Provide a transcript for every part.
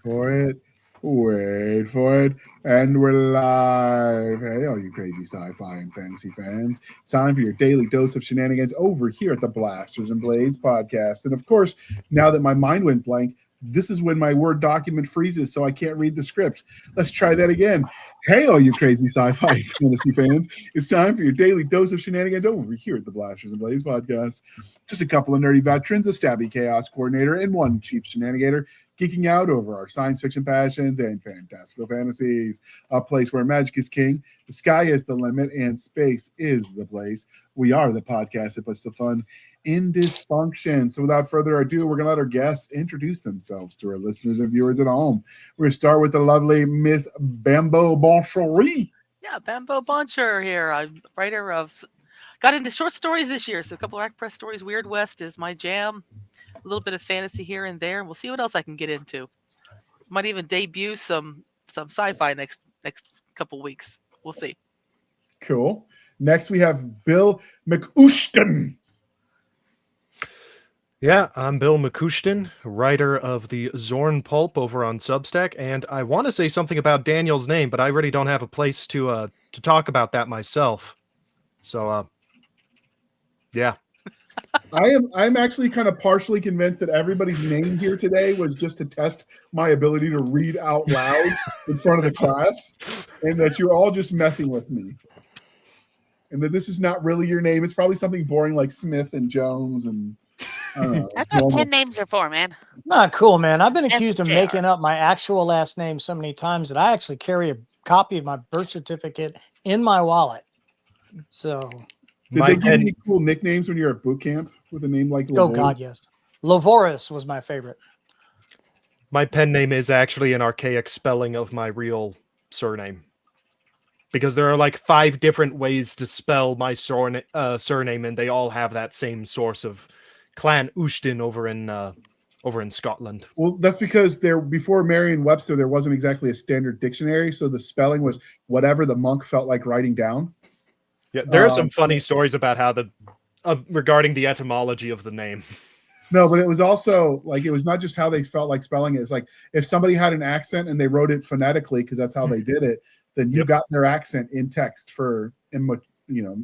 for it. Wait for it. And we're live. Hey, all you crazy sci-fi and fantasy fans. Time for your daily dose of shenanigans over here at the Blasters and Blades podcast. And of course, now that my mind went blank, this is when my Word document freezes, so I can't read the script. Let's try that again. Hey, all you crazy sci-fi fantasy fans. It's time for your daily dose of shenanigans over here at the Blasters and Blades podcast. Just a couple of nerdy veterans, a Stabby chaos coordinator, and one chief shenanigator geeking out over our science fiction passions and fantastical fantasies. A place where magic is king, the sky is the limit, and space is the place. We are the podcast that puts the fun in dysfunction. So without further ado, we're going to let our guests introduce themselves to our listeners and viewers at home. We're going to start with the lovely Miss Bambo Boncherie. Yeah, Bambo Boncher here. I'm writer of, got into short stories this year, so a couple of Act Press stories. Weird West is my jam. A little bit of fantasy here and there. We'll see what else I can get into. Might even debut some sci-fi next couple weeks. We'll see. Cool. Next, we have Bill McUshton. Yeah, I'm Bill McCushton, writer of the Zorn Pulp over on Substack, and I want to say something about Daniel's name, but I really don't have a place to talk about that myself. So, yeah. I'm actually kind of partially convinced that everybody's name here today was just to test my ability to read out loud in front of the class, and that you're all just messing with me. And that this is not really your name. It's probably something boring like Smith and Jones and I don't know. That's what pen names are for, man. Not cool, man. I've been accused of making up my actual last name so many times that I actually carry a copy of my birth certificate in my wallet. So, did they give you any cool nicknames when you're at boot camp with a name like Lavoris? Oh God, yes. Lavoris was my favorite. My pen name is actually an archaic spelling of my real surname. Because there are like 5 different ways to spell my surname, and they all have that same source of Clan Ushton over in Scotland. Well, that's because before Merriam-Webster, there wasn't exactly a standard dictionary, so the spelling was whatever the monk felt like writing down. Yeah, there are some funny stories about how regarding the etymology of the name. No, but it was also like, it was not just how they felt like spelling it. It's like if somebody had an accent and they wrote it phonetically because that's how they did it, then you got their accent in text for in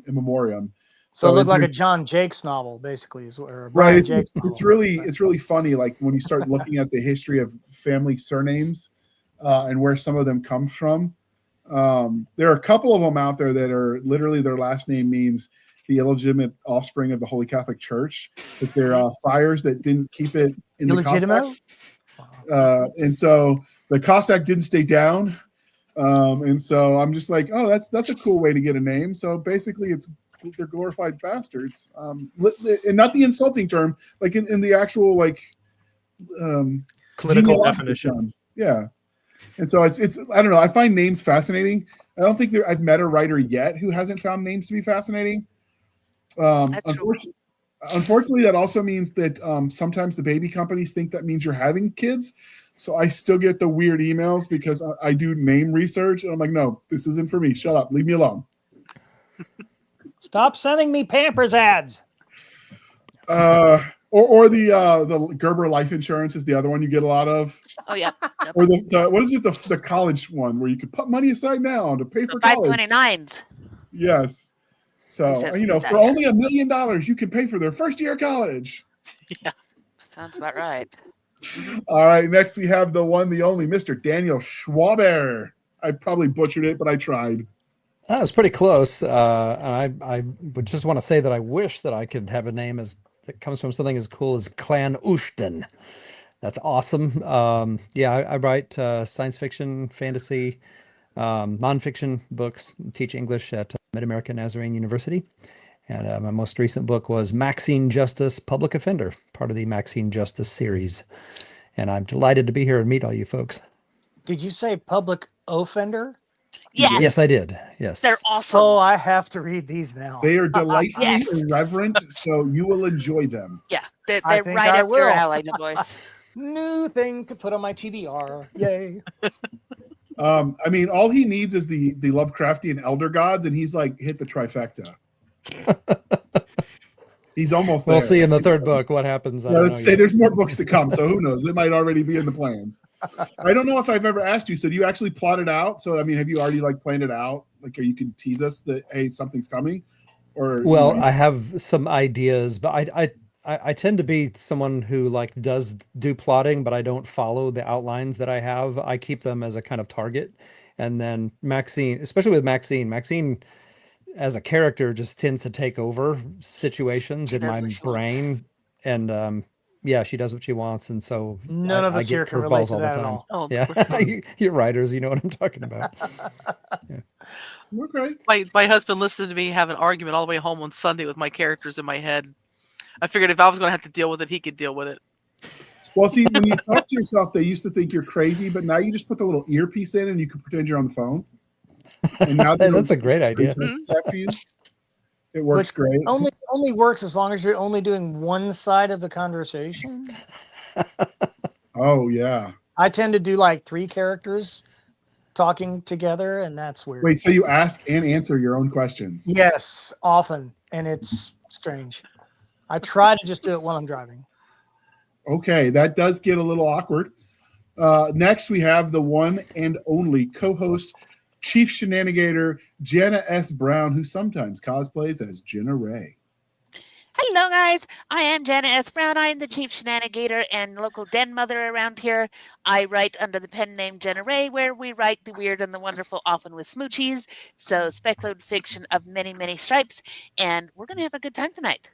memoriam. So it looked like a John Jakes novel, basically, right. It's really funny. Like when you start looking at the history of family surnames and where some of them come from. There are a couple of them out there that are literally their last name means the illegitimate offspring of the Holy Catholic Church. If they're friars that didn't keep it in the Cossack. And so the Cossack didn't stay down. And so I'm just like, oh, that's a cool way to get a name. So basically they're glorified bastards. And not the insulting term, like in the actual like clinical definition. Yeah. And so it's I don't know. I find names fascinating. I don't think I've met a writer yet who hasn't found names to be fascinating. Unfortunately, that also means that sometimes the baby companies think that means you're having kids. So I still get the weird emails because I do name research. And I'm like, no, this isn't for me. Shut up. Leave me alone. Stop sending me Pampers ads. Or the Gerber life insurance is the other one you get a lot of. Oh yeah. Or what is it, the college one where you could put money aside now to pay for college. 529s. Yes. So for only $1 million you can pay for their first year of college. Yeah. Sounds about right. All right, next we have the one, the only Mr. Daniel Schwaber. I probably butchered it, but I tried. That was pretty close. And I would just want to say that I wish that I could have a name that comes from something as cool as Clan Ushton. That's awesome. I write science fiction, fantasy, nonfiction books, teach English at Mid-American Nazarene University. And my most recent book was Maxine Justice, Public Offender, part of the Maxine Justice series. And I'm delighted to be here and meet all you folks. Did you say public offender? Yes. Yes, I did. Yes. They're awesome. Oh, I have to read these now. They are delightfully irreverent, so you will enjoy them. Yeah, they're right up your alley, the boys. New thing to put on my TBR. Yay. I mean, all he needs is the Lovecraftian elder gods, and he's like hit the trifecta. He's almost there. We'll see in the third book what happens. I Yeah, don't let's know say yet. there's more books to come, so who knows? It might already be in the plans. I don't know if I've ever asked you. So do you actually plot it out? So I mean, have you already like planned it out? Like, or you can tease us that hey, something's coming, or Well, I have some ideas, but I tend to be someone who like does do plotting, but I don't follow the outlines that I have. I keep them as a kind of target, and then Maxine, especially with Maxine as a character just tends to take over situations She in does my what she wants. brain, and yeah, she does what she wants, and so None of I us here get can relate curveballs to all the that at time. all. Oh, Yeah, of course not. you're writers, you know what I'm talking about. okay. My husband listened to me have an argument all the way home on Sunday with my characters in my head. I figured if I was going to have to deal with it, he could deal with it. Well, see, when you talk to yourself, they used to think you're crazy, but now you just put the little earpiece in and you can pretend you're on the phone. And now they That's a don't great idea. reach after you. It works Which great. only works as long as you're only doing one side of the conversation. Oh yeah. I tend to do like 3 characters talking together, and that's weird. Wait, so you ask and answer your own questions? Yes, often, and it's strange. I try to just do it while I'm driving. Okay, that does get a little awkward. Next, we have the one and only co-host, Chief Shenanigator, Jana S. Brown, who sometimes cosplays as Jenna Ray. Hello, guys. I am Jana S. Brown. I am the Chief Shenanigator and local den mother around here. I write under the pen name Jenna Ray, where we write the weird and the wonderful, often with smoochies. So speculative fiction of many, many stripes. And we're going to have a good time tonight.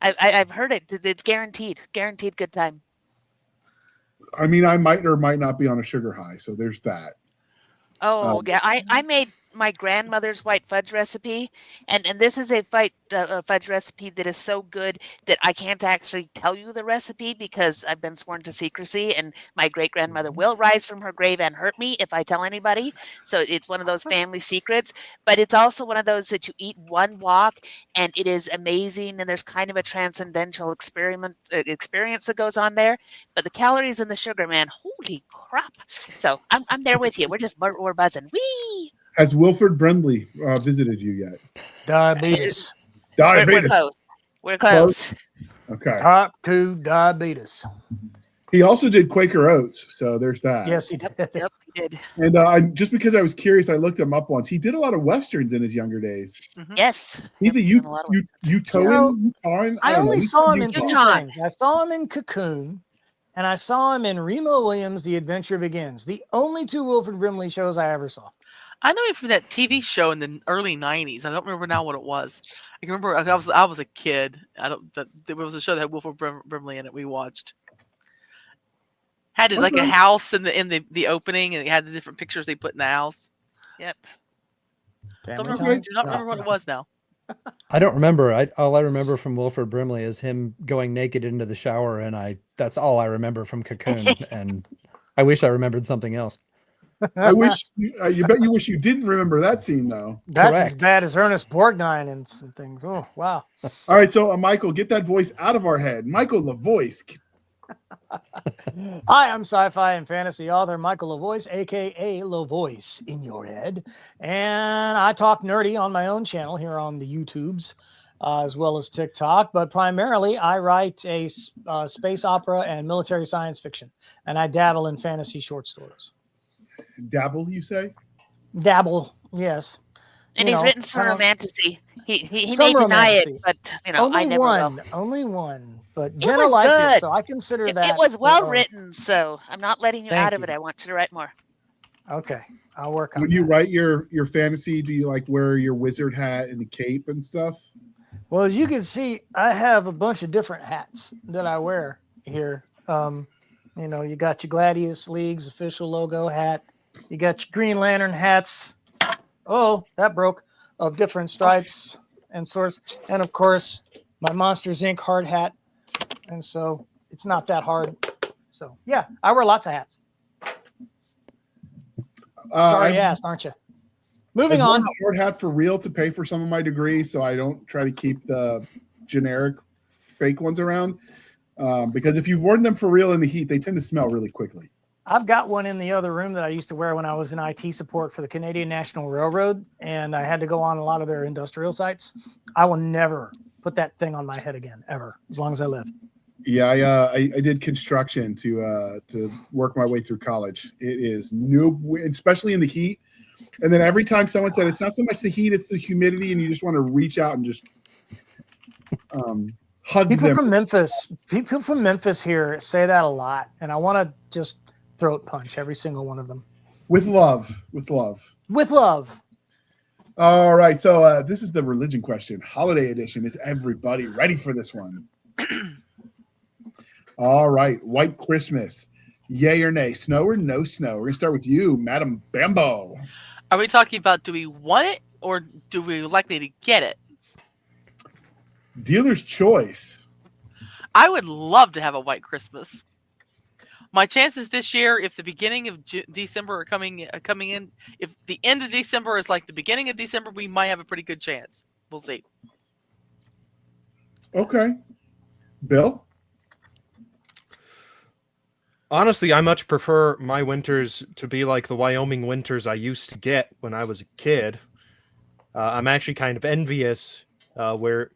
I've heard it. It's guaranteed. Guaranteed good time. I mean, I might or might not be on a sugar high, so there's that. Oh, yeah. I made my grandmother's white fudge recipe, and this is a fudge recipe that is so good that I can't actually tell you the recipe because I've been sworn to secrecy, and my great-grandmother will rise from her grave and hurt me if I tell anybody. So it's one of those family secrets, but it's also one of those that you eat one walk, and it is amazing, and there's kind of a transcendental experience that goes on there. But the calories and the sugar, man, holy crap! So I'm there with you. We're buzzing. Whee! Has Wilford Brindley visited you yet? Diabetes. We're Diabetes. close. We're close. Okay. Top 2 diabetes. He also did Quaker Oats, so there's that. Yes, he did. Yep, he did. And just because I was curious, I looked him up once. He did a lot of westerns in his younger days. Mhm. Yes. He's Yep, a done a lot of work. Utah. I only saw him in 2 Utah. things. I saw him in Cocoon, and I saw him in Remo Williams' The Adventure Begins. The only 2 Wilford Brimley shows I ever saw. I know him from that TV show in the early '90s. I don't remember now what it was. I can remember I was a kid. But there was a show that had Wilford Brimley in it. We watched. Had like a house in the opening, and it had the different pictures they put in the house. Yep. Do Family not Time? remember what it was now. I don't remember. All I remember from Wilford Brimley is him going naked into the shower, and that's all I remember from Cocoon. And I wish I remembered something else. I wish you bet you wish you didn't remember that scene though. That's Correct. as bad as Ernest Borgnine and some things. Oh, wow. All right, so Michael, get that voice out of our head. Michael LaVoice. Hi, I'm sci-fi and fantasy author Michael LaVoice, aka LaVoice in your head, and I talk nerdy on my own channel here on the YouTubes, as well as TikTok. But primarily, I write a space opera and military science fiction, and I dabble in fantasy short stories. Dabble, you say? Dabble, yes. And he's written some romantasy. He Some may deny it, romantasy. but I never will. Only one. But It Jenna was liked good. it, so I consider that. It was well written, so I'm not letting you Thank out of you. it. I want you to write more. Okay, I'll work on When that. you write your fantasy, do you like wear your wizard hat and the cape and stuff? Well, as you can see, I have a bunch of different hats that I wear here. You got your Gladius League's official logo hat. You got your Green Lantern hats. Oh, that broke. Of different stripes and sorts. And of course, my Monsters Inc. hard hat. And so it's not that hard. So yeah, I wear lots of hats. Sorry, I asked, aren't you? Moving on. A hard hat for real to pay for some of my degrees, so I don't try to keep the generic fake ones around. Because if you've worn them for real in the heat, they tend to smell really quickly. I've got one in the other room that I used to wear when I was in IT support for the Canadian National Railroad, and I had to go on a lot of their industrial sites. I will never put that thing on my head again ever, as long as I live. Yeah, I did construction to work my way through college. It is especially in the heat. And then every time someone said it's not so much the heat, it's the humidity, and you just want to reach out and just hug People them. People from Memphis here say that a lot, and I want to just throat punch every single one of them. With love. With love. With love. All right. So this is the religion question. Holiday edition. Is everybody ready for this one? All right. White Christmas. Yay or nay? Snow or no snow? We're going to start with you, Madam Bambo. Are we talking about do we want it or do we likely to get it? Dealer's choice. I would love to have a white Christmas. My chances this year, if the beginning of December are coming in, if the end of December is like the beginning of December, we might have a pretty good chance. We'll see. Okay. Bill? Honestly, I much prefer my winters to be like the Wyoming winters I used to get when I was a kid. I'm actually kind of envious where,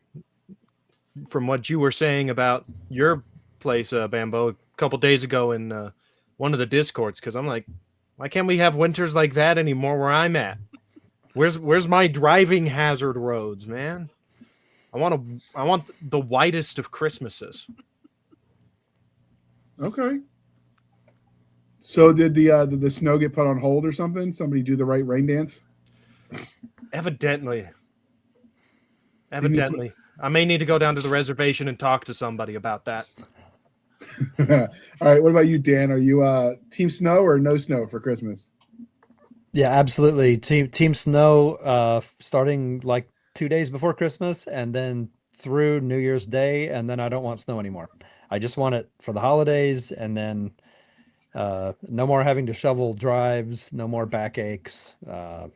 from what you were saying about your place, Bambo, a couple days ago in one of the Discords, because I'm like, why can't we have winters like that anymore where I'm at? Where's my driving hazard roads, man? I want the whitest of Christmases. Okay. So did the snow get put on hold or something? Somebody do the right rain dance? Evidently. I may need to go down to the reservation and talk to somebody about that. All right. What about you, Dan? Are you team snow or no snow for Christmas? Yeah, absolutely. Team snow, starting like 2 days before Christmas and then through New Year's Day, and then I don't want snow anymore. I just want it for the holidays, and then no more having to shovel drives, no more backaches.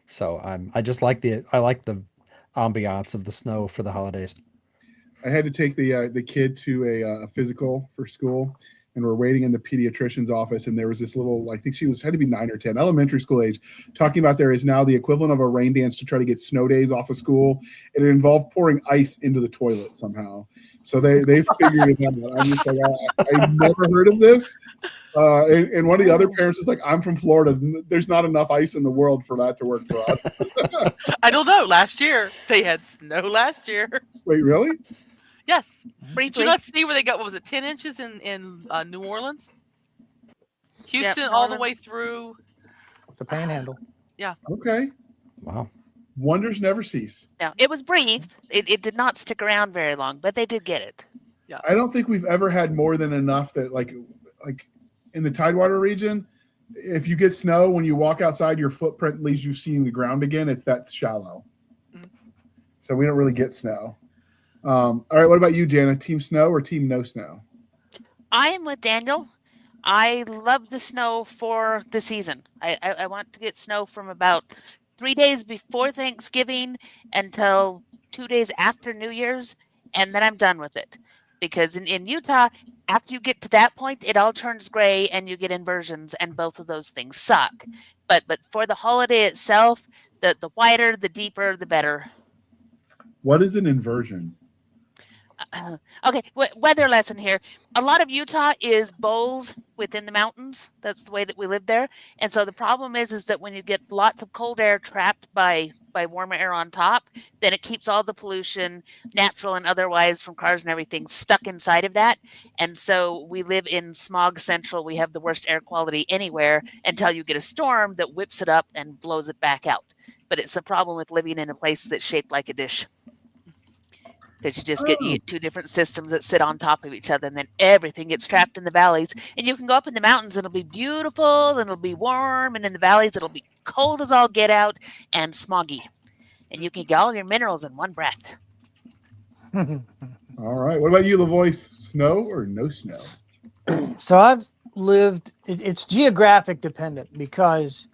So I like the ambiance of the snow for the holidays. I had to take the kid to a physical for school, and we're waiting in the pediatrician's office, and there was this little, I think she had to be 9 or 10, elementary school age, talking about there is now the equivalent of a rain dance to try to get snow days off of school. It involved pouring ice into the toilet somehow. So they figured it out. I'm just like, I've never heard of this. And one of the other parents was like, I'm from Florida. There's not enough ice in the world for that to work for us. I don't know. Last year, they had snow last year. Wait, really? Yes. Briefly. Did you not see where they got, what was it, 10 inches in New Orleans? Houston, New all the Orleans. way through. The panhandle. Okay. Wow. Wonders never cease. No, it was brief. It did not stick around very long, but they did get it. I don't think we've ever had more than enough that like in the Tidewater region, if you get snow, when you walk outside, your footprint leaves you seeing the ground again. It's that shallow. So we don't really get snow. All right. What about you, Jana? Team snow or team no snow? I am with Daniel. I love the snow for the season. I want to get snow from about 3 days before Thanksgiving until 2 days after New Year's, and then I'm done with it. Because in Utah, after you get to that point, it all turns gray and you get inversions, and both of those things suck. But for the holiday itself, the whiter, the deeper, the better. What is an inversion? Okay, weather lesson here. A lot of Utah is bowls within the mountains. That's the way that we live there. And so the problem is that when you get lots of cold air trapped by warmer air on top, then it keeps all the pollution, natural and otherwise, from cars and everything stuck inside of that. And so we live in smog central. We have the worst air quality anywhere until you get a storm that whips it up and blows it back out. But it's a problem with living in a place that's shaped like a dish. Because you get two different systems that sit on top of each other, and then everything gets trapped in the valleys. And you can go up in the mountains, and it'll be beautiful, and it'll be warm, and in the valleys, it'll be cold as all get out and smoggy. And you can get all your minerals in one breath. All right. What about you, LaVoy? Snow or no snow? So I've lived, it's geographic dependent because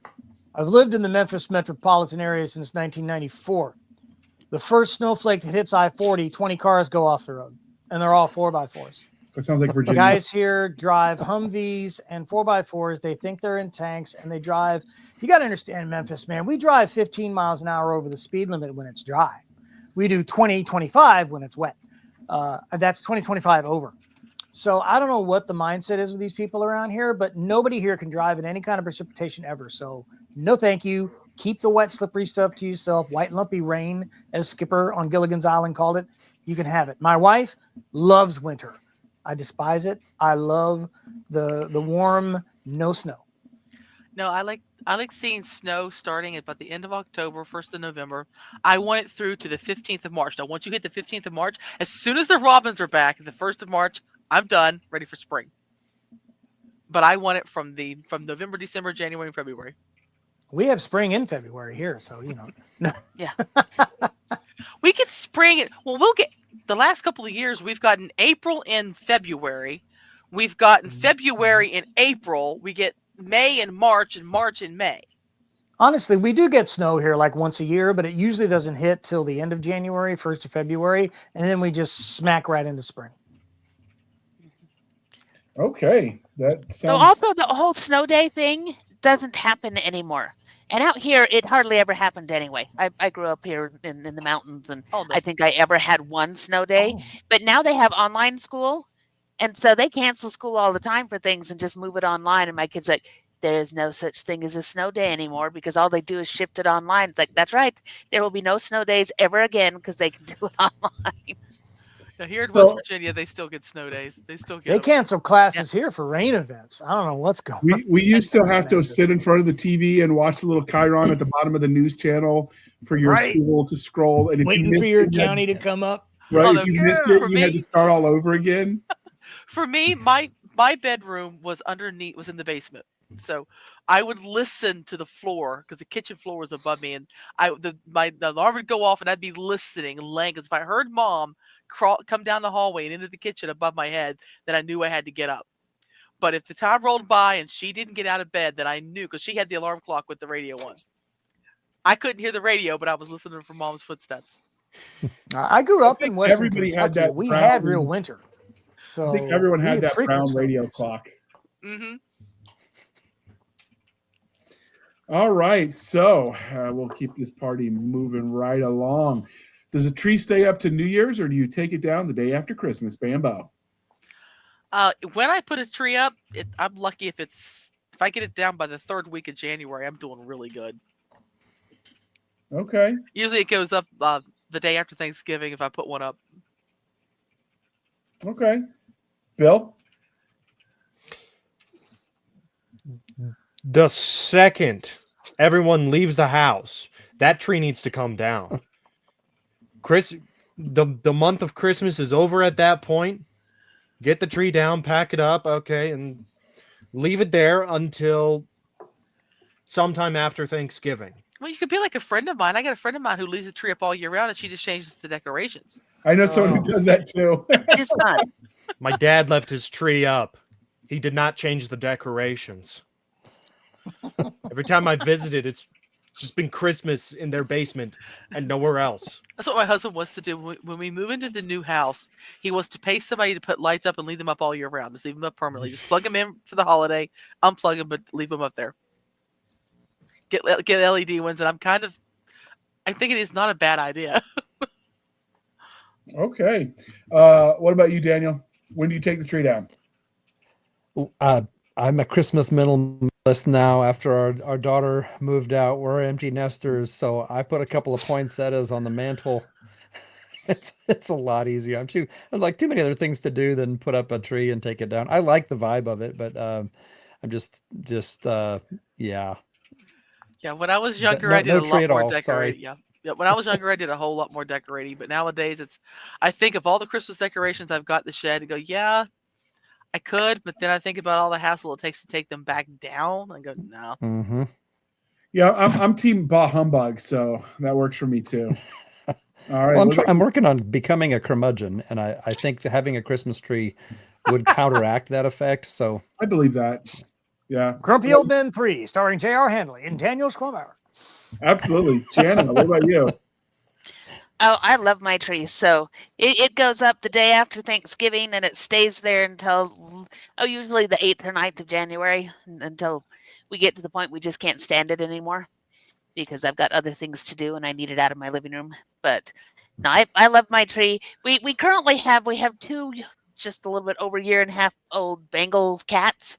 I've lived in the Memphis metropolitan area since 1994. The first snowflake that hits I-40, 20 cars go off the road, and they're all 4x4s. That sounds like The Virginia. guys here drive Humvees and 4x4s. They think they're in tanks, and they drive. You got to understand Memphis, man. We drive 15 miles an hour over the speed limit when it's dry. We do 2025 when it's wet. That's 2025 over. So I don't know what the mindset is with these people around here, but nobody here can drive in any kind of precipitation ever. So no, thank you. Keep the wet, slippery stuff to yourself. White lumpy rain, as Skipper on Gilligan's Island called it. You can have it. My wife loves winter. I despise it. I love the warm, no snow. No, I like seeing snow starting at about the end of October, 1st of November. I want it through to the 15th of March. Now, once you hit the 15th of March, as soon as the robins are back, the 1st of March, I'm done, ready for spring. But I want it from November, December, January, and February. We have spring in February here, so No. Yeah. We get spring. Well, we'll get the last couple of years. We've gotten April and February. We've gotten February and April. We get May and March and May. Honestly, we do get snow here like once a year, but it usually doesn't hit till the end of January, 1st of February, and then we just smack right into spring. Okay, that sounds. So also the whole snow day thing doesn't happen anymore. And out here, it hardly ever happened anyway. I grew up here in the mountains, and I think I ever had one snow day. Oh. But now they have online school, and so they cancel school all the time for things and just move it online. And my kid's like, there is no such thing as a snow day anymore because all they do is shift it online. It's like, that's right. There will be no snow days ever again because they can do it online. Now, here in West Virginia, they still get snow days. They still get They cancel classes here for rain events. I don't know what's going on. We used to have to sit in front of the TV and watch the little chyron at the bottom of the news channel for your school to scroll. And if Waiting you missed for your it, you had- county to come up. Right, if you missed it, For you had me- to start all over again. For me, my bedroom was in the basement. So I would listen to the floor because the kitchen floor was above me, and the alarm would go off, and I'd be listening, laying. Because if I heard Mom come down the hallway and into the kitchen above my head, then I knew I had to get up. But if the time rolled by and she didn't get out of bed, then I knew because she had the alarm clock with the radio on. I couldn't hear the radio, but I was listening for Mom's footsteps. I grew up in Western everybody Kentucky. had that We brown- had real winter. So I think everyone we had that frequent brown snow radio days. clock. Mm-hmm. All right, so we'll keep this party moving right along. Does the tree stay up to New Year's, or do you take it down the day after Christmas? Bambo. When I put a tree up, I'm lucky if I get it down by the 3rd week of January, I'm doing really good. Okay. Usually it goes up the day after Thanksgiving if I put one up. Okay. Bill? The second everyone leaves the house, that tree needs to come down. The month of Christmas is over at that point. Get the tree down, pack it up, okay, and leave it there until sometime after Thanksgiving. Well, you could be like a friend of mine. I got a friend of mine who leaves a tree up all year round, and she just changes the decorations. I know someone who does that too. Just fun. My dad left his tree up. He did not change the decorations. Every time I visited, it's just been Christmas in their basement and nowhere else. That's what my husband wants to do. When we move into the new house, he wants to pay somebody to put lights up and leave them up all year round. Just leave them up permanently. Just plug them in for the holiday, unplug them, but leave them up there. Get LED ones, and I think it is not a bad idea. Okay. What about you, Daniel? When do you take the tree down? I'm a Christmas minimalist now after our daughter moved out. We're empty nesters, so I put a couple of poinsettias on the mantle. It's a lot easier. I'm like too many other things to do than put up a tree and take it down. I like the vibe of it, but I'm just yeah. Yeah, when I was younger, No- I did no a tree lot at more all, decorating. sorry. Yeah, when I was younger, I did a whole lot more decorating. But nowadays, I think of all the Christmas decorations I've got in the shed and go, yeah, I could, but then I think about all the hassle it takes to take them back down. I go, no. Mm-hmm. Yeah, I'm team bah humbug, so that works for me too. All right. Well, what about I'm you? working on becoming a curmudgeon, and I think that having a Christmas tree would counteract that effect. So I believe that. Yeah, Grumpy Old Men 3, starring J.R. Handley and Daniel Schwamauer. absolutely. Jana, what about you? Oh, I love my tree. So it goes up the day after Thanksgiving, and it stays there until usually the 8th or 9th of January, until we get to the point we just can't stand it anymore. because I've got other things to do and I need it out of my living room. But no, I love my tree. We currently have 2 just a little bit over a year and a half old Bengal cats.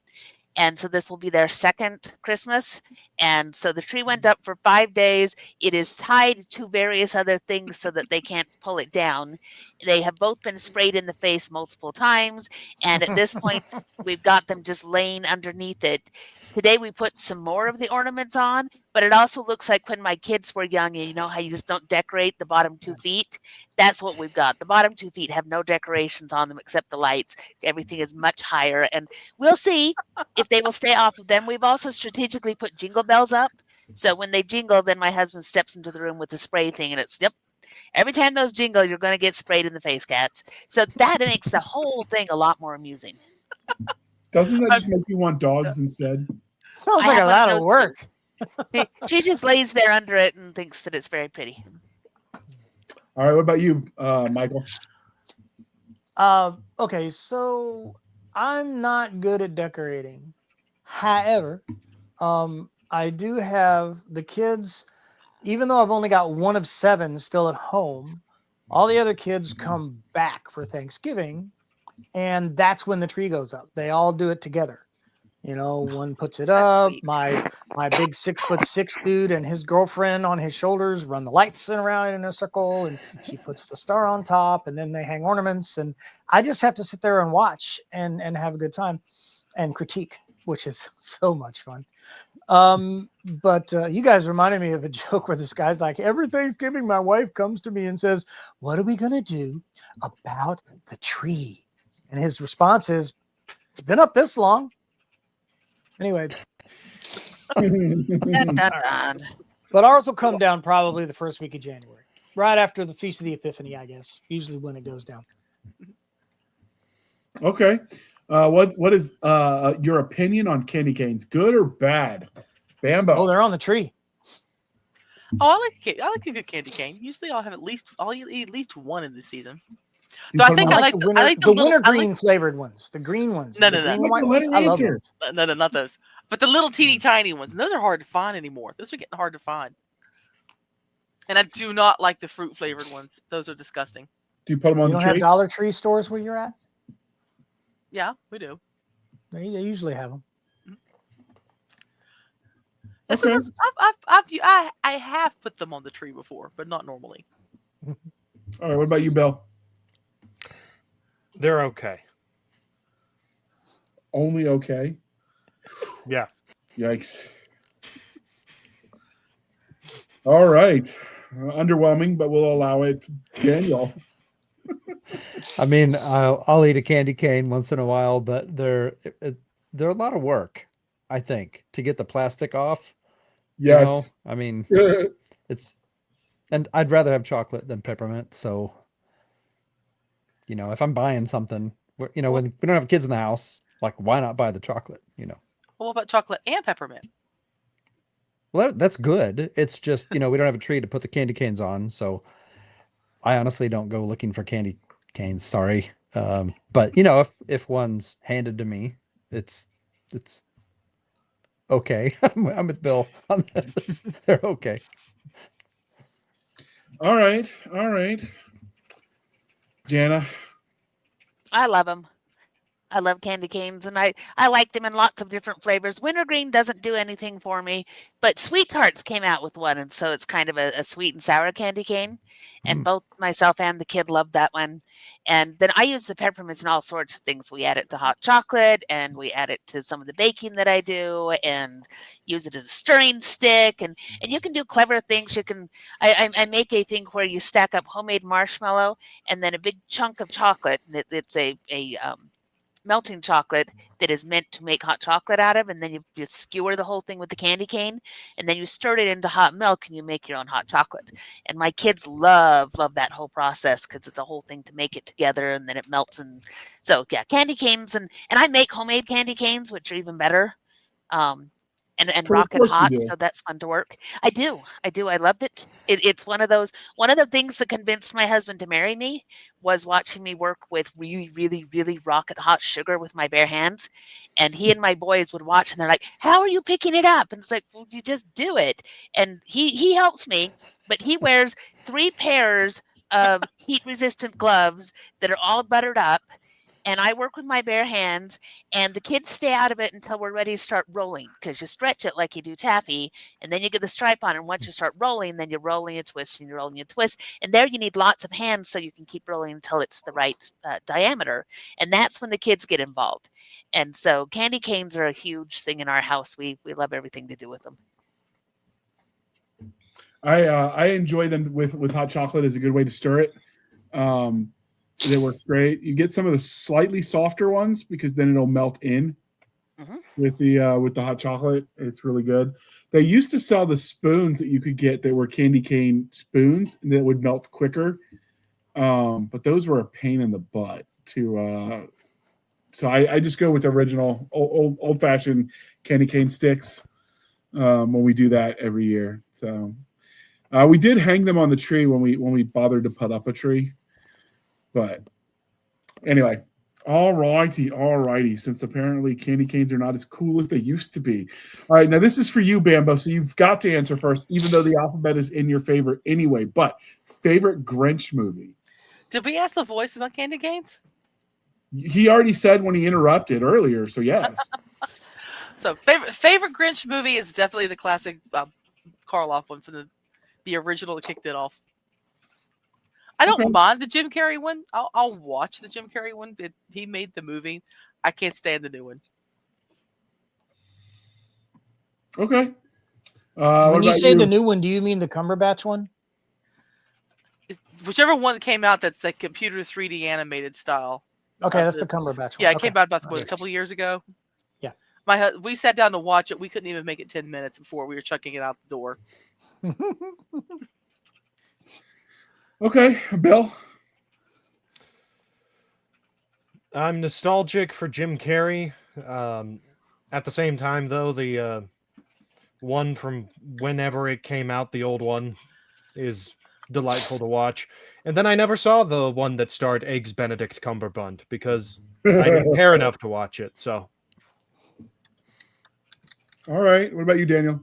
And so this will be their second Christmas. And so the tree went up for 5 days. It is tied to various other things so that they can't pull it down. They have both been sprayed in the face multiple times. And at this point, we've got them just laying underneath it. Today, we put some more of the ornaments on, but it also looks like when my kids were young, and you know how you just don't decorate the bottom 2 feet? That's what we've got. The bottom 2 feet have no decorations on them except the lights. Everything is much higher. And we'll see if they will stay off of them. We've also strategically put jingle bells up. So when they jingle, then my husband steps into the room with the spray thing, and it's, yep, every time those jingle, you're going to get sprayed in the face, cats. So that makes the whole thing a lot more amusing. Doesn't that just make you want dogs instead? Sounds I like have a one of lot of those work. She just lays there under it and thinks that it's very pretty. All right, what about you, Michael? Okay, so I'm not good at decorating. However, I do have the kids, even though I've only got one of 7 still at home, all the other kids come back for Thanksgiving, and that's when the tree goes up. They all do it together. You know, one puts it That's up. sweet. My big 6'6" dude and his girlfriend on his shoulders run the lights around it in a circle, and she puts the star on top, and then they hang ornaments, and I just have to sit there and watch and have a good time and critique, which is so much fun. But you guys reminded me of a joke where this guy's like, every Thanksgiving my wife comes to me and says, what are we gonna do about the tree? And his response is, it's been up this long. Anyway, Dun, dun, dun. but ours will come down probably the first week of January, right after the Feast of the Epiphany, I guess. Usually when it goes down. Okay. What is your opinion on candy canes? Good or bad? Bambo. Oh, they're on the tree. Oh, I like a good candy cane. Usually, I'll eat at least one in the season. You Though I put think them I on- like the winter, I like the little, wintergreen flavored ones, the green ones. No, the no, no. green and Let white her ones. I love answer. those. No, not those. But the little teeny tiny ones, and those are hard to find anymore. Those are getting hard to find. And I do not like the fruit flavored ones. Those are disgusting. Do you put them on You the don't have tree? Dollar Tree stores where you're at? Yeah, we do. They usually have them. And Okay. sometimes I have put them on the tree before, but not normally. All right. What about you, Bill? They're okay. Only okay. Yeah. Yikes. All right. Underwhelming, but we'll allow it. Daniel. I mean, I'll eat a candy cane once in a while, but they're a lot of work, I think, to get the plastic off. Yes. You know? I mean, it's, and I'd rather have chocolate than peppermint. So, you know, if I'm buying something, when we don't have kids in the house, like, why not buy the chocolate? You know. Well, what about chocolate and peppermint? Well, that's good. It's just, we don't have a tree to put the candy canes on, so I honestly don't go looking for candy canes. Sorry, but if one's handed to me, it's okay. I'm with Bill on this. They're okay. All right. Jana. I love them. I love candy canes, and I like them in lots of different flavors. Wintergreen doesn't do anything for me, but Sweethearts came out with one, and so it's kind of a sweet and sour candy cane. And both myself and the kid love that one. And then I use the peppermints in all sorts of things. We add it to hot chocolate, and we add it to some of the baking that I do, and use it as a stirring stick. And you can do clever things. You can I make a thing where you stack up homemade marshmallow and then a big chunk of chocolate. And it's a melting chocolate that is meant to make hot chocolate out of, and then you skewer the whole thing with the candy cane, and then you stir it into hot milk, and you make your own hot chocolate. And my kids love that whole process because it's a whole thing to make it together, and then it melts. And so, yeah, candy canes, and I make homemade candy canes, which are even better. and Well, of rocket course you hot, do. so that's fun to work. I do. I loved it. It's one of the things that convinced my husband to marry me was watching me work with really, really, really rocket hot sugar with my bare hands. And he and my boys would watch and they're like, "How are you picking it up?" And it's like, "Well, you just do it." And he helps me, but he wears 3 pairs of heat resistant gloves that are all buttered up. And I work with my bare hands, and the kids stay out of it until we're ready to start rolling because you stretch it like you do taffy, and then you get the stripe on. And once you start rolling, then you're rolling, you twist, and you're rolling, you twist. And there you need lots of hands so you can keep rolling until it's the right diameter. And that's when the kids get involved. And so candy canes are a huge thing in our house. We love everything to do with them. I enjoy them with hot chocolate as a good way to stir it. They work great. You get some of the slightly softer ones because then it'll melt in with the hot chocolate. It's really good. They used to sell the spoons that you could get that were candy cane spoons and that would melt quicker. But those were a pain in the butt to so I just go with the original old fashioned candy cane sticks when we do that every year. So we did hang them on the tree when we bothered to put up a tree. But anyway, all righty. Since apparently candy canes are not as cool as they used to be. All right, now this is for you, Bambo. So you've got to answer first, even though the alphabet is in your favorite anyway. But favorite Grinch movie? Did we ask the voice about candy canes? He already said when he interrupted earlier, so yes. So favorite Grinch movie is definitely the classic Karloff one from the original that kicked it off. I don't mind the Jim Carrey one. I'll watch the Jim Carrey one. He made the movie. I can't stand the new one. Okay. When you say the new one, do you mean the Cumberbatch one? Whichever one that came out that's like computer 3D animated style. Okay, that's the Cumberbatch one. Yeah, it came out about a couple of years ago. Yeah. We sat down to watch it. We couldn't even make it 10 minutes before we were chucking it out the door. Okay, Bill. I'm nostalgic for Jim Carrey. At the same time, though, the one from whenever it came out, the old one, is delightful to watch. And then I never saw the one that starred Eggs Benedict Cumberbatch because I didn't care enough to watch it. So, all right. What about you, Daniel?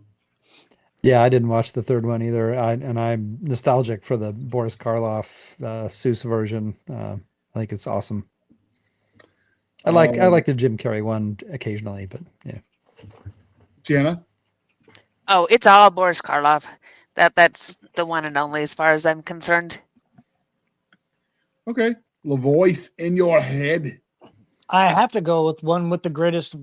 Yeah, I didn't watch the third one either. I'm nostalgic for the Boris Karloff Seuss version. I think it's awesome. I like the Jim Carrey one occasionally, but yeah. Jana? Oh, it's all Boris Karloff. That's the one and only as far as I'm concerned. Okay. The voice in your head. I have to go with one of the greatest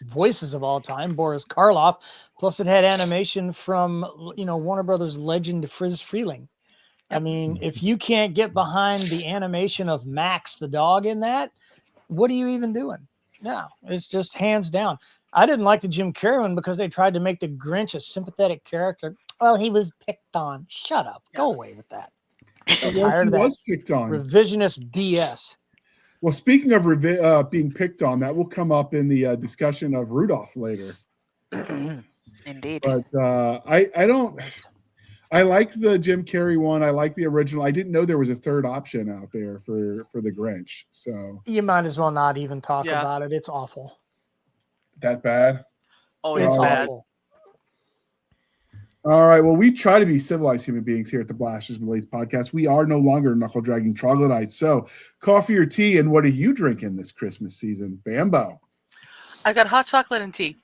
voices of all time, Boris Karloff. Plus, it had animation from Warner Brothers legend Friz Freleng. I mean, if you can't get behind the animation of Max the dog in that, what are you even doing? No, it's just hands down. I didn't like the Jim Carrey one because they tried to make the Grinch a sympathetic character. Well, he was picked on. Shut up. Go away with that. I'm tired of that was picked on. revisionist BS. Well, speaking of being picked on, that will come up in the discussion of Rudolph later. Indeed. But I like the Jim Carrey one. I like the original. I didn't know there was a third option out there for the Grinch. So you might as well not even talk about it. It's awful. That bad? Oh, it's bad. Awful. All right. Well, we try to be civilized human beings here at the Blasters and Blades podcast. We are no longer knuckle dragging troglodytes. So, coffee or tea, and what are you drinking this Christmas season, Bambo? I got hot chocolate and tea.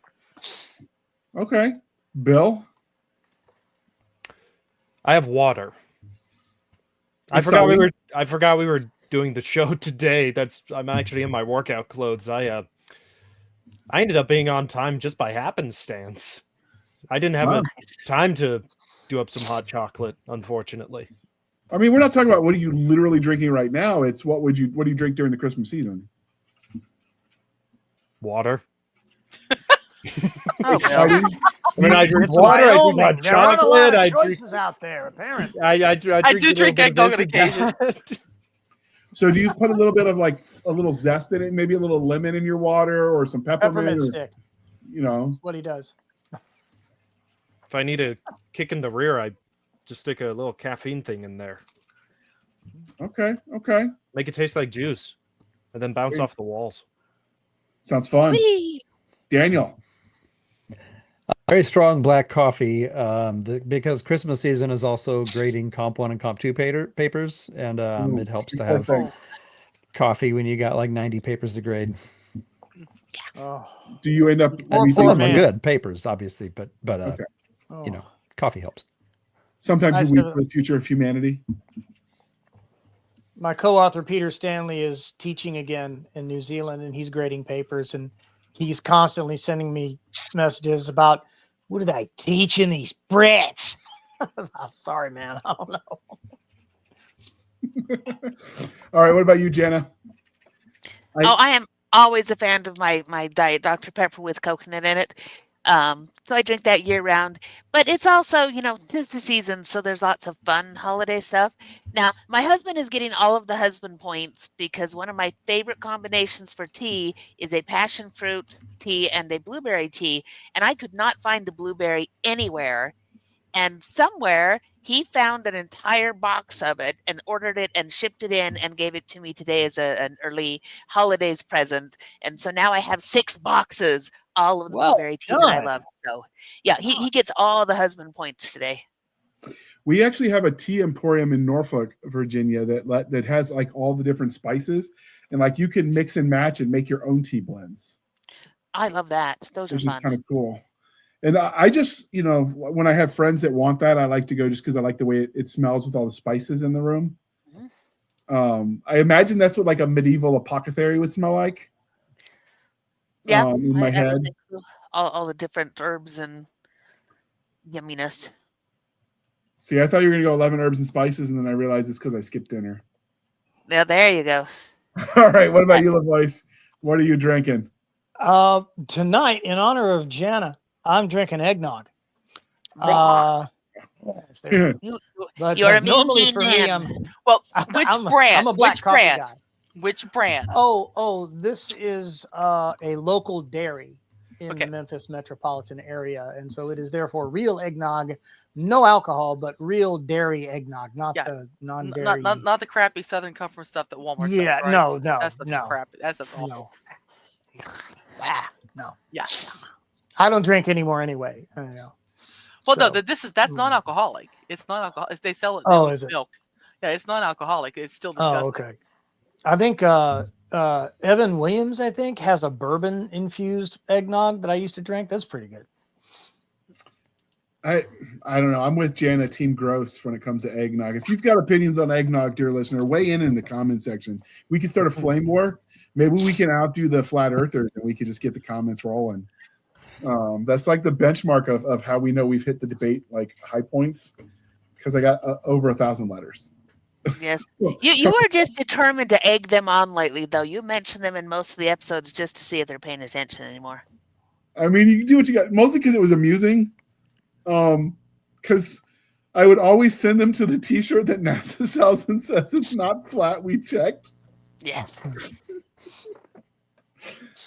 Okay, Bill. I have water. I forgot we were doing the show today. I'm actually in my workout clothes. I ended up being on time just by happenstance. I didn't have time to do up some hot chocolate, unfortunately. I mean, we're not talking about what are you literally drinking right now. It's what do you drink during the Christmas season? Water. Exciting. I mean, I drink water. I drink hot chocolate. There are choices out there, apparently. I do drink egg dog on occasion. So do you put a little bit of like a little zest in it, maybe a little lemon in your water or some peppermint stick. You know, That's what he does. If I need a kick in the rear, I just stick a little caffeine thing in there. Okay. Make it taste like juice, and then bounce off the walls. Sounds fun. Whee! Daniel. Very strong black coffee, because Christmas season is also grading Comp 1 and Comp 2 papers, and it helps to have coffee when you got like 90 papers to grade. Oh, Do you end up? Or Some poor of them are man. good papers, obviously, but Okay. oh. you know, coffee helps. Sometimes I you weep still- for the future of humanity. My co-author Peter Stanley is teaching again in New Zealand, and he's grading papers, and he's constantly sending me messages about what did I teach in these Brits. I'm sorry, man. I don't know. All right. What about you, Jana? I am always a fan of my Diet Dr. Pepper with coconut in it. So I drink that year round. But it's also, 'tis the season, so there's lots of fun holiday stuff. Now, my husband is getting all of the husband points because one of my favorite combinations for tea is a passion fruit tea and a blueberry tea. And I could not find the blueberry anywhere. And somewhere he found an entire box of it and ordered it and shipped it in and gave it to me today as an early holidays present. And so now I have 6 boxes, all of the Well blueberry tea that I done. love. So yeah, he gets all the husband points today. We actually have a tea emporium in Norfolk, Virginia that has like all the different spices, and like you can mix and match and make your own tea blends, I love that. Those are which is fun. kind of cool. And I just, when I have friends that want that, I like to go just because I like the way it smells with all the spices in the room. I imagine that's what like a medieval apothecary would smell like. Yeah, in my I would head. think so. All the different herbs and yumminess. See, I thought you were going to go 11 herbs and spices, and then I realized it's because I skipped dinner. Yeah, there you go. All right. What about you, LaVoice? What are you drinking? Tonight, in honor of Jana, I'm drinking eggnog. Yes, there- but You're a normally mean for me, man. Well, which brand? I'm a black Which coffee brand? guy. Which brand? Oh, this is a local dairy in Okay. the Memphis metropolitan area, and so it is therefore real eggnog, no alcohol, but real dairy eggnog, not Yeah. the non-dairy. Not the crappy Southern Comfort stuff that Walmart Yeah, sells, right? no, That stuff's no, crap. That stuff's awful. no. No, Yeah. I don't drink anymore anyway. I know. Well, So, no, that's non-alcoholic. It's non-alcoholic. They sell it Oh, with is it? milk. Yeah, it's non-alcoholic. It's still disgusting. Oh, okay. I think Evan Williams, I think, has a bourbon infused eggnog that I used to drink. That's pretty good. I don't know. I'm with Jana, Team Gross, when it comes to eggnog. If you've got opinions on eggnog, dear listener, weigh in the comment section. We can start a flame war. Maybe we can outdo the flat earthers, and we could just get the comments rolling. That's like the benchmark of how we know we've hit the debate like high points, because I got over 1,000 letters. Yes. You are just determined to egg them on lately, though. You mention them in most of the episodes just to see if they're paying attention anymore. I mean, you can do what you got, mostly because it was amusing. Because I would always send them to the T-shirt that NASA sells and says it's not flat. We checked. Yes.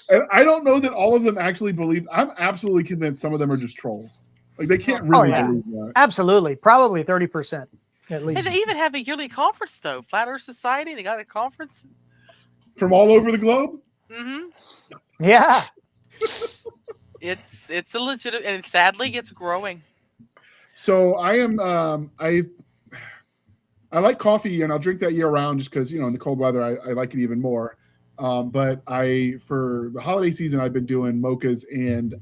And I don't know that all of them actually believe. I'm absolutely convinced some of them are just trolls. Like they can't really yeah. believe that. Absolutely. Probably 30% at And least. they even have a yearly conference, though. Flat Earth Society, they got a conference. From all over the globe. Mm-hmm. Yeah. It's a legitimate, and sadly, it's growing. So I am. I like coffee, and I'll drink that year round, just because in the cold weather I like it even more. But for the holiday season, I've been doing mochas and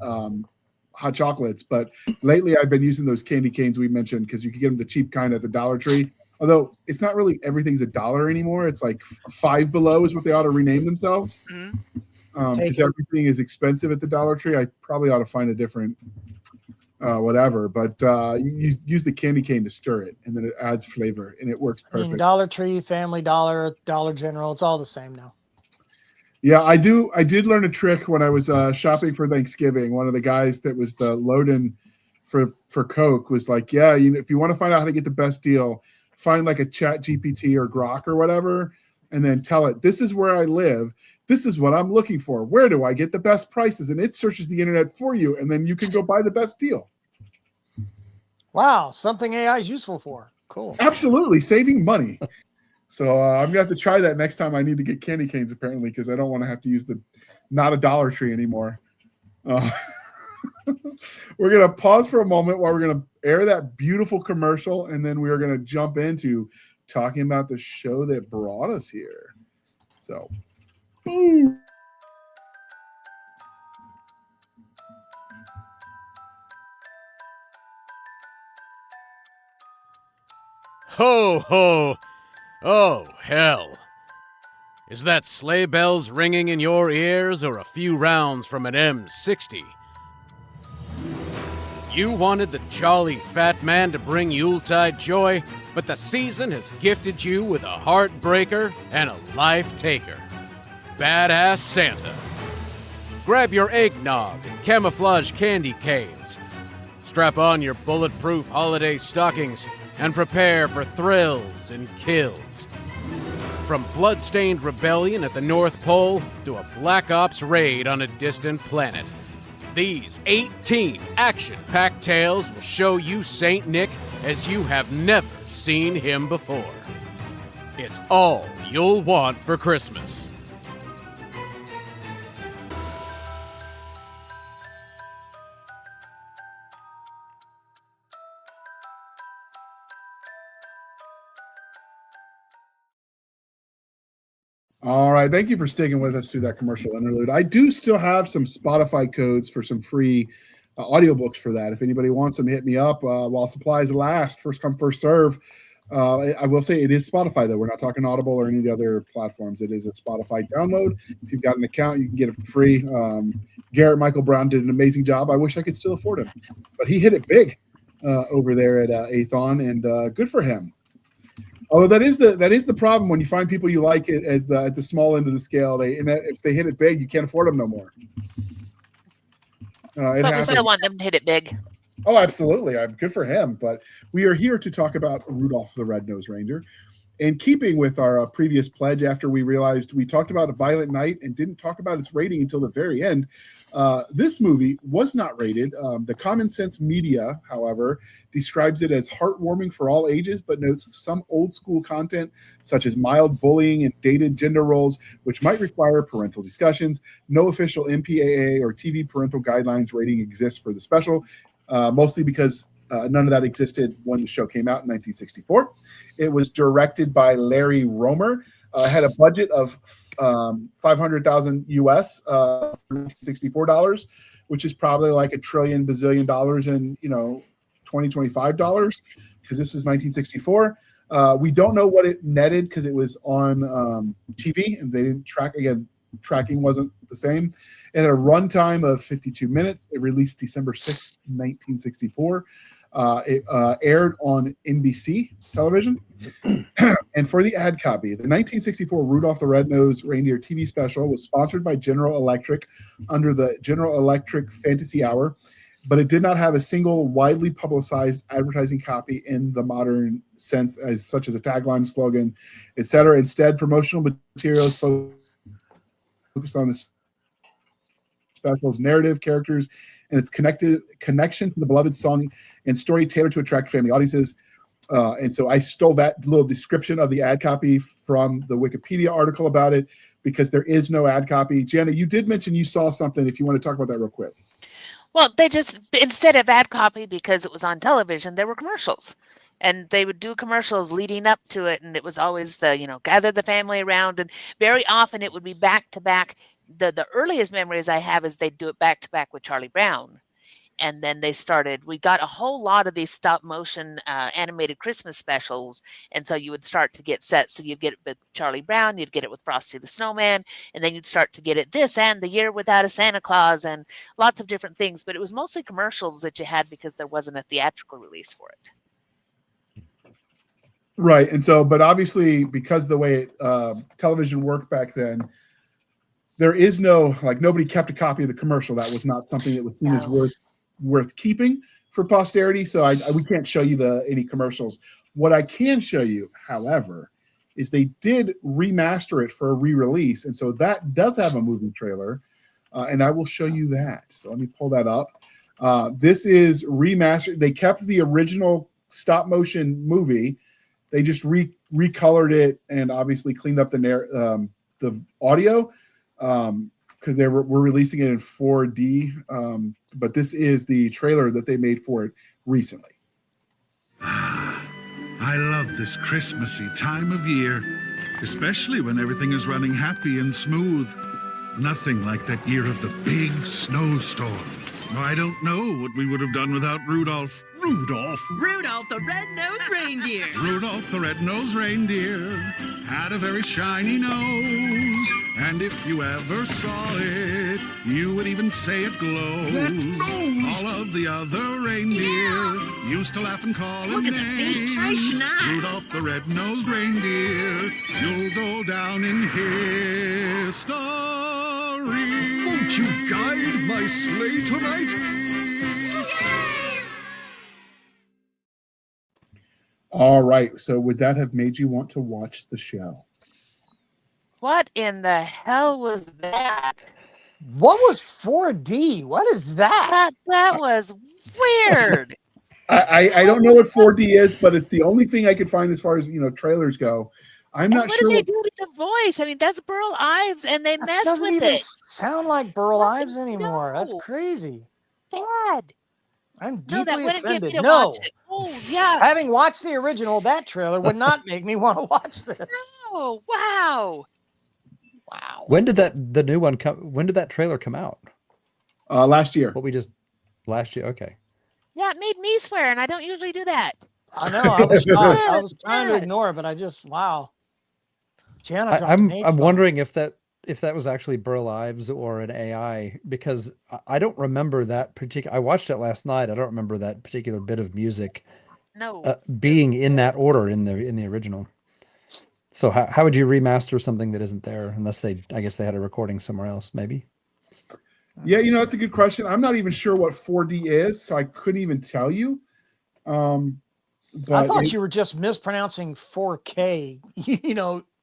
hot chocolates. But lately, I've been using those candy canes we mentioned because you can get them the cheap kind at the Dollar Tree. Although it's not really everything's $1 anymore. It's like Five Below is what they ought to rename themselves. Mhm. Because everything is expensive at the Dollar Tree. I probably ought to find a different whatever. But you use the candy cane to stir it, and then it adds flavor, and it works I mean, perfect. Dollar Tree, Family Dollar, Dollar General, it's all the same now. Yeah, I did learn a trick when I was shopping for Thanksgiving. One of the guys that was the load-in for Coke was like, yeah, if you want to find out how to get the best deal, find like a Chat GPT or Grok or whatever, and then tell it, this is where I live. This is what I'm looking for. Where do I get the best prices? And it searches the internet for you, and then you can go buy the best deal. Wow, something AI is useful for. Cool. Absolutely, saving money. So I'm gonna have to try that next time I need to get candy canes, apparently, because I don't want to have to use the not a Dollar Tree anymore. We're gonna pause for a moment while we're gonna air that beautiful commercial, and then we are gonna jump into talking about the show that brought us here. So, boom. Ho, ho! Oh, hell. Is that sleigh bells ringing in your ears or a few rounds from an M60? You wanted the jolly fat man to bring Yuletide joy, but the season has gifted you with a heartbreaker and a life taker. Badass Santa. Grab your eggnog and camouflage candy canes. Strap on your bulletproof holiday stockings and prepare for thrills and kills. From blood-stained rebellion at the North Pole to a Black Ops raid on a distant planet, these 18 action-packed tales will show you Saint Nick as you have never seen him before. It's all you'll want for Christmas. All right. Thank you for sticking with us through that commercial interlude. I do still have some Spotify codes for some free audiobooks for that. If anybody wants them, hit me up while supplies last. First come, first serve. I will say it is Spotify, though. We're not talking Audible or any of the other platforms. It is a Spotify download. If you've got an account, you can get it for free. Garrett Michael Brown did an amazing job. I wish I could still afford him. But he hit it big over there at Athon, and good for him. Although that is the problem when you find people you like it as at the small end of the scale. If they hit it big, you can't afford them no more. But we still want them to hit it big. Oh, absolutely. I'm good for him. But we are here to talk about Rudolph the Red-Nosed Reindeer. In keeping with our previous pledge, after we realized we talked about A Violent Night and didn't talk about its rating until the very end, this movie was not rated. The Common Sense Media, however, describes it as heartwarming for all ages, but notes some old school content, such as mild bullying and dated gender roles, which might require parental discussions. No official MPAA or TV parental guidelines rating exists for the special, mostly because none of that existed when the show came out in 1964. It was directed by Larry Romer. Had a budget of $500,000 US, $64, which is probably like $1 trillion bazillion dollars in 2025 dollars, because this was 1964. We don't know what it netted because it was on TV and they didn't track. Again, tracking wasn't the same. It had a runtime of 52 minutes. It released December 6th, 1964. It aired on NBC television. And for the ad copy, the 1964 Rudolph the Red-Nosed Reindeer TV special was sponsored by General Electric under the General Electric Fantasy Hour, but it did not have a single widely publicized advertising copy in the modern sense, such as a tagline, slogan, etc. Instead, promotional materials focused on the special's narrative, characters, and its connection to the beloved song and story tailored to attract family audiences. And so I stole that little description of the ad copy from the Wikipedia article about it because there is no ad copy. Jana, you did mention you saw something. If you want to talk about that real quick. Well, they just, instead of ad copy, because it was on television, there were commercials. And they would do commercials leading up to it. And it was always gather the family around. And very often it would be back to back. The earliest memories I have is they'd do it back to back with Charlie Brown. And then we got a whole lot of these stop motion animated Christmas specials. And so you would start to get set. So you'd get it with Charlie Brown, you'd get it with Frosty the Snowman, and then you'd start to get it this and The Year Without a Santa Claus and lots of different things. But it was mostly commercials that you had because there wasn't a theatrical release for it. Right. And so, but obviously because the way television worked back then, there is nobody kept a copy of the commercial. That was not something that was seen as worth keeping for posterity. So we can't show you any commercials. What I can show you, however, is they did remaster it for a re-release. And so that does have a movie trailer. And I will show you that. So let me pull that up. This is remastered. They kept the original stop motion movie. They just recolored it and obviously cleaned up the audio because they were releasing it in 4D. But this is the trailer that they made for it recently. I love this Christmassy time of year, especially when everything is running happy and smooth. Nothing like that year of the big snowstorm. I don't know what we would have done without Rudolph. Rudolph The Red-Nosed Reindeer. Rudolph the Red-Nosed Reindeer had a very shiny nose, and if you ever saw it, you would even say it glows. That nose! All of the other reindeer used to laugh and call him Look at the names. big flashing eyes. Rudolph the Red-Nosed Reindeer, you'll go down in history. Won't you guide my sleigh tonight? All right. So would that have made you want to watch the show? What in the hell was that? What was 4D? What is that? That was weird. I don't know what 4D is, but it's the only thing I could find as far as trailers go. I'm And not what sure. did they do to the voice? I mean, that's Burl Ives, and they That messed doesn't with even it. sound like Burl Ives anymore. That's No. crazy. Bad. I'm No, deeply that wouldn't get me offended. to No, watch it. Oh, yeah. having watched the original, that trailer would not make me want to watch this. Oh, wow. Wow. When did the new one come? When did that trailer come out? Last year. What we just last year? Okay. Yeah, it made me swear, and I don't usually do that. I know. I was shocked. I Yes, was trying to yes. ignore it, but I just wow. Jana dropped I'm an H-bomb. wondering if that was actually Burl Ives or an AI, because I don't remember that particular. I watched it last night. I don't remember that particular bit of music No. being in that order in the original. So how would you remaster something that isn't there unless I guess they had a recording somewhere else, maybe? Yeah, that's a good question. I'm not even sure what 4D is, so I couldn't even tell you. I But thought you were just mispronouncing 4K,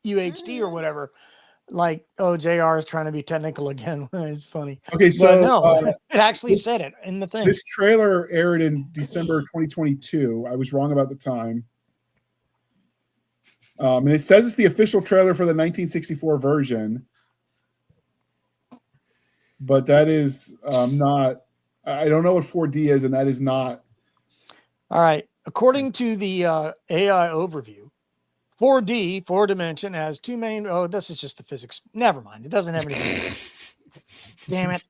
UHD or whatever. Like, oh, JR is trying to be technical again. It's funny. Okay, But so no, it actually this- said it in the thing. this trailer aired in December 2022. I was wrong about the time. And it says it's the official trailer for the 1964 version. But that is not, I don't know what 4D is, and that is not. All right. According to the AI overview, 4D, 4 dimension, has two main. Oh, this is just the physics. Never mind. It doesn't have anything. Damn it.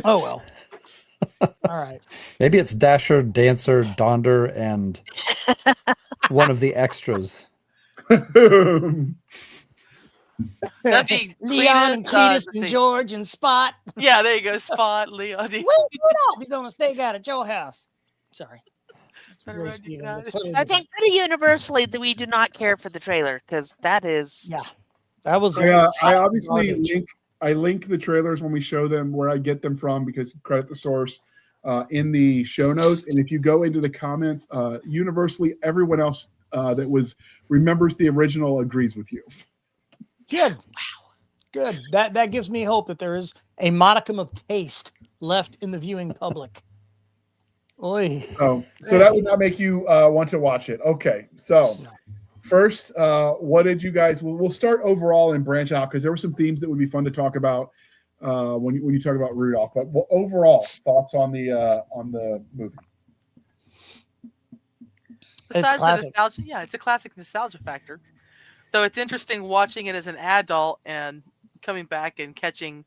Oh, well. All right. Maybe it's Dasher, Dancer, Donder, and one of the extras. That'd be Leon and Cletus, Cletus let's and see. George and Spot. Yeah, there you go. Spot, Leon. Wait, Rudolph. He's on a stakeout at your house. Sorry. Trying to Really, run you Steven, down. that's totally I think pretty universally that we do not care for the trailer because that is. Yeah. That was. I obviously link the trailers when we show them where I get them from because credit the source in the show notes. And if you go into the comments, universally everyone else that remembers the original agrees with you. Good. Wow. Good. That gives me hope that there is a modicum of taste left in the viewing public. Oy. So that would not make you want to watch it. Okay. So first, what did you guys? We'll start overall and branch out because there were some themes that would be fun to talk about when you talk about Rudolph. But overall thoughts on the movie? Besides the classic. nostalgia, yeah, it's a classic nostalgia factor. Though it's interesting watching it as an adult and coming back and catching,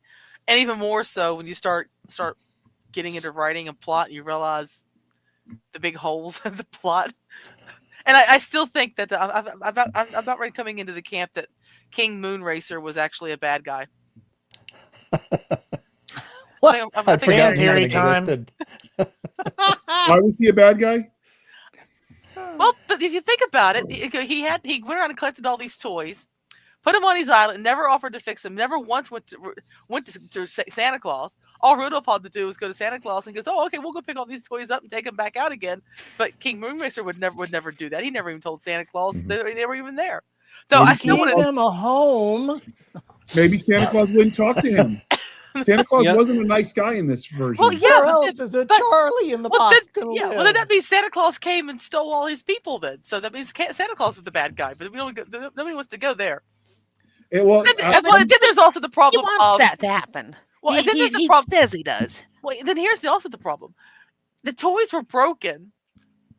and even more so when you start getting into writing a plot, you realize the big holes in the plot. And I still think that I'm about ready coming into the camp that King Moonracer was actually a bad guy. What? I I think forgot Damn, he even Harry time. existed. Why was he a bad guy? Well, but if you think about it, he went around and collected all these toys, put them on his island, never offered to fix them, never once went to Santa Claus. All Rudolph had to do was go to Santa Claus and goes, "Oh, okay, we'll go pick all these toys up and take them back out again." But King Moonracer would never do that. He never even told Santa Claus they were even there. So I still Give want to. them a home. Maybe Santa Claus wouldn't talk to him. Santa Claus Yep. wasn't a nice guy in this version. Well, yeah, Where but else then- is the but- Charlie in the well, box then, gonna yeah, live? well, then that means Santa Claus came and stole all his people. Then, so that means Santa Claus is the bad guy. But we don't. Nobody wants to go there. Well, And then there's also the He problem wants of that to happen. well, he and then there's the he problem. says he does. Well, then here's also the problem. The toys were broken.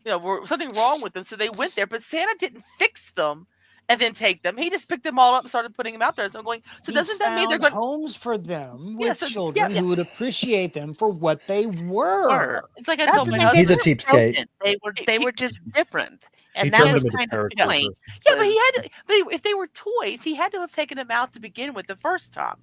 Were something wrong with them, so they went there. But Santa didn't fix them and then take them. He just picked them all up and started putting them out there. So I'm going. So He doesn't that mean they're found going? homes for them Yeah, with so- children yeah. who would appreciate them for what they were? It's like I That's told the my thing, husband. He's a weren't cheapskate. broken. They were just different, He and that turned was them into kind of the characters. point. Yeah, but he was- had to. But if they were toys, he had to have taken them out to begin with the first time,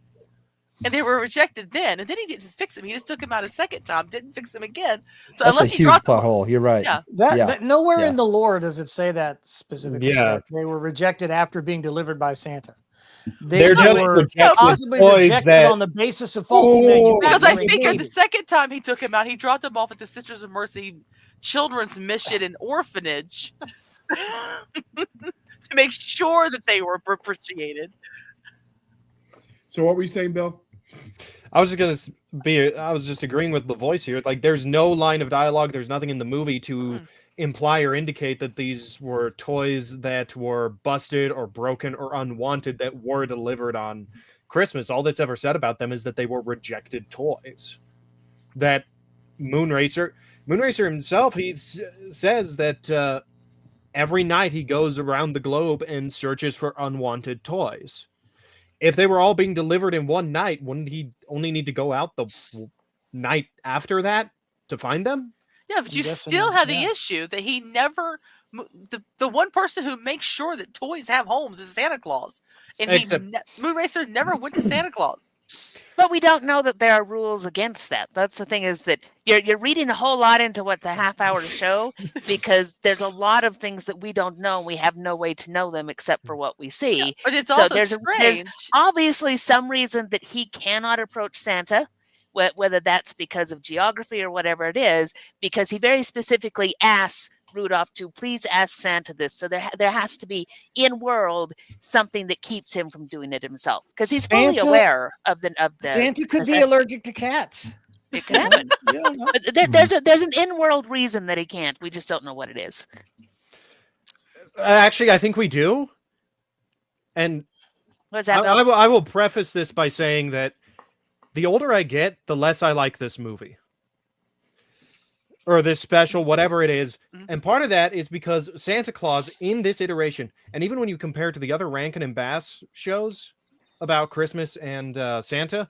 and they were rejected then. And then he didn't fix them. He just took them out a second time, didn't fix them again. So That's a unless he huge dropped plot them, hole. You're right. Yeah. That nowhere Yeah. in the lore does it say that specifically. Yeah. That they were rejected after being delivered by Santa. They're They just were rejected possibly toys rejected that on the basis of faulty Oh. because I manufacturing. figured the maybe. second time he took them out, he dropped them off at the Sisters of Mercy Children's Mission and Orphanage to make sure that they were appreciated. so what were you saying, Bill? I was just agreeing with the voice here. Like, there's no line of dialogue. There's nothing in the movie to imply or indicate that these were toys that were busted or broken or unwanted that were delivered on Christmas. All that's ever said about them is that they were rejected toys. That Moonracer himself, he says that every night he goes around the globe and searches for unwanted toys. If they were all being delivered in one night, wouldn't he only need to go out the night after that to find them? Yeah, but I'm you guessing, still have the yeah. issue that he never. The one person who makes sure that toys have homes is Santa Claus, and Moonracer never went to Santa Claus. But we don't know that there are rules against that. That's the thing, is that you're reading a whole lot into what's a half-hour show, because there's a lot of things that we don't know. We have no way to know them except for what we see. But it's So also there's strange. obviously some reason that he cannot approach Santa, whether that's because of geography or whatever it is, because he very specifically asks Rudolph to please ask Santa this. So there has to be in world something that keeps him from doing it himself, because he's fully Santa- aware of the Santa could be necessity. allergic to cats. It could happen. You don't know. But there's an in-world reason that he can't. We just don't know what it is. Actually, I think we do. And What's that? Bill? I will preface this by saying that the older I get, the less I like this movie. Or this special, whatever it is. Mhm. And part of that is because Santa Claus in this iteration, and even when you compare it to the other Rankin and Bass shows about Christmas and Santa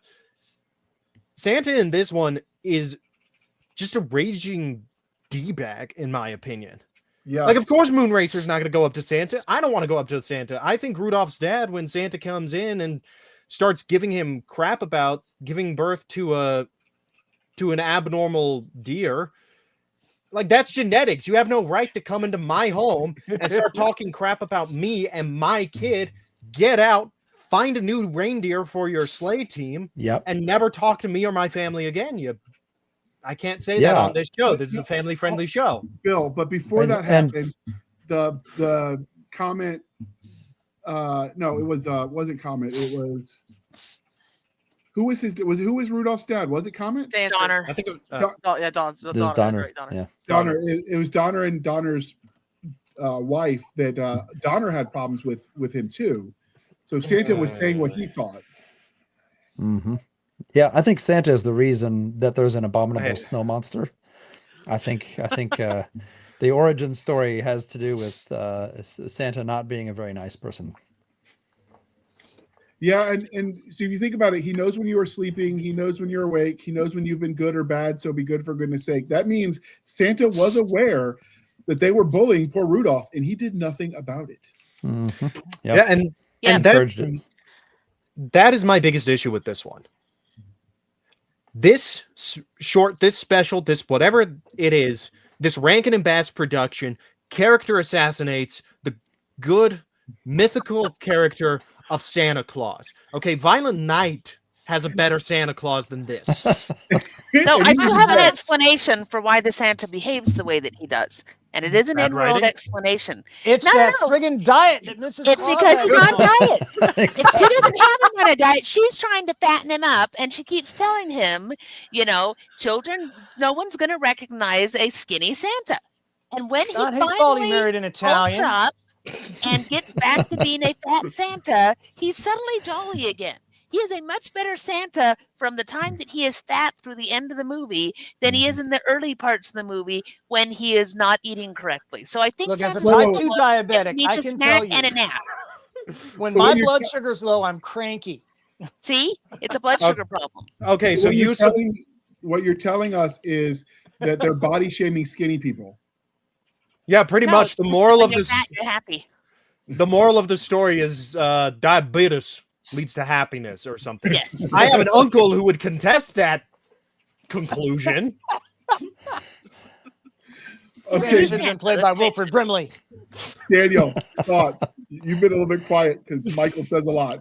in this one is just a raging D-bag, in my opinion. Yeah. Like, of course Moonracer's not going to go up to Santa. I don't want to go up to Santa. I think Rudolph's dad, when Santa comes in and starts giving him crap about giving birth to an abnormal deer, like, that's genetics. You have no right to come into my home and start talking crap about me and my kid. Get out, find a new reindeer for your sleigh team, Yep. and never talk to me or my family again. I can't say that Yeah. on this show. This is a family-friendly show. Bill, but before And- that and- happened, the comment no, it wasn't comment, it was who was Rudolph's dad? Was it comment? Santa. Donner. I think it, Yeah, Don's. There's Donner. Donner. Right, Donner. Yeah. Donner. It was Donner and Donner's wife that Donner had problems with him too. So Santa was saying what he thought. Hmm. Yeah, I think Santa is the reason that there's an abominable Right. snow monster. I think the origin story has to do with Santa not being a very nice person. Yeah, and so if you think about it, he knows when you are sleeping, he knows when you're awake, he knows when you've been good or bad, so be good for goodness sake. That means Santa was aware that they were bullying poor Rudolph, and he did nothing about it. Mhm. Yep. yeah, and Encouraged it. that is my biggest issue with this one. This short, this special, this whatever it is, this Rankin and Bass production character assassinates the good mythical character of Santa Claus. Okay, Violent Night has a better Santa Claus than this. No, And I he do was have an right. explanation for why the Santa behaves the way that he does. And it is an Bad in-world writing? explanation. It's No, that no. friggin' diet that Mrs. It's Claus because has he's on him on. diet. If she doesn't have him on a diet, she's trying to fatten him up, and she keeps telling him, children, no one's going to recognize a skinny Santa. And when Not he his fault he finally married an bulks Italian. up and gets back to being a fat Santa, he's suddenly jolly again. He is a much better Santa from the time that he is fat through the end of the movie than he is in the early parts of the movie when he is not eating correctly. So I think Look, as Santa's a type Whoa. 2 just diabetic, needs I a can snack tell you, and a nap. when So my what you're blood te- sugar's low, I'm cranky. See, it's a blood sugar problem. Okay, so What you're telling us is that they're body shaming skinny people. yeah, pretty No, much. it's The just moral when of you're this, fat, you're happy. the moral of the story is diabetes leads to happiness or something. Yes. I have an uncle who would contest that conclusion. Okay, Should have been played by Wilfred Brimley. Daniel, thoughts? You've been a little bit quiet because Michael says a lot.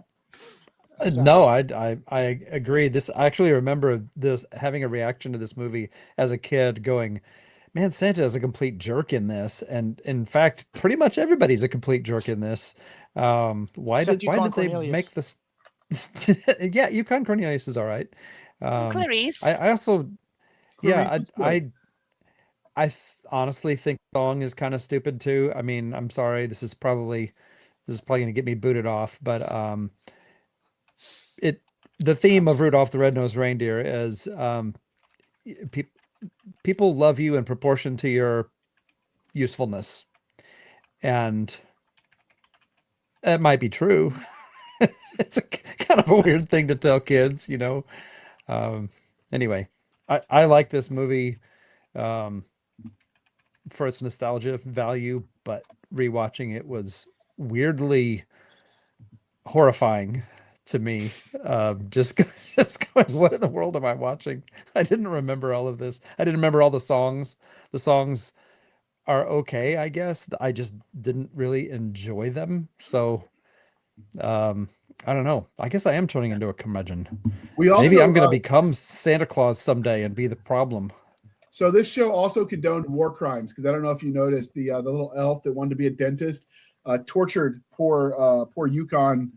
No, I agree. I actually remember this having a reaction to this movie as a kid, going, "Man, Santa is a complete jerk in this." And in fact, pretty much everybody's a complete jerk in this. Why Except did Yukon they Cornelius. make this? Yeah, Yukon Cornelius is all right. Clarice. I also, yeah, Clarice is good. honestly think the song is kind of stupid too. I mean, I'm sorry, this is probably going to get me booted off, but the theme of Rudolph the Red-Nosed Reindeer is people love you in proportion to your usefulness, and that might be true. It's kind of a weird thing to tell kids, Anyway, I like this movie for its nostalgia value, but rewatching it was weirdly horrifying to me. Just going, what in the world am I watching? I didn't remember all of this. I didn't remember all the songs. The songs are okay, I guess. I just didn't really enjoy them. So I don't know. I guess I am turning into a curmudgeon. Maybe I'm going to become Santa Claus someday and be the problem. So this show also condoned war crimes because I don't know if you noticed the little elf that wanted to be a dentist tortured poor Yukon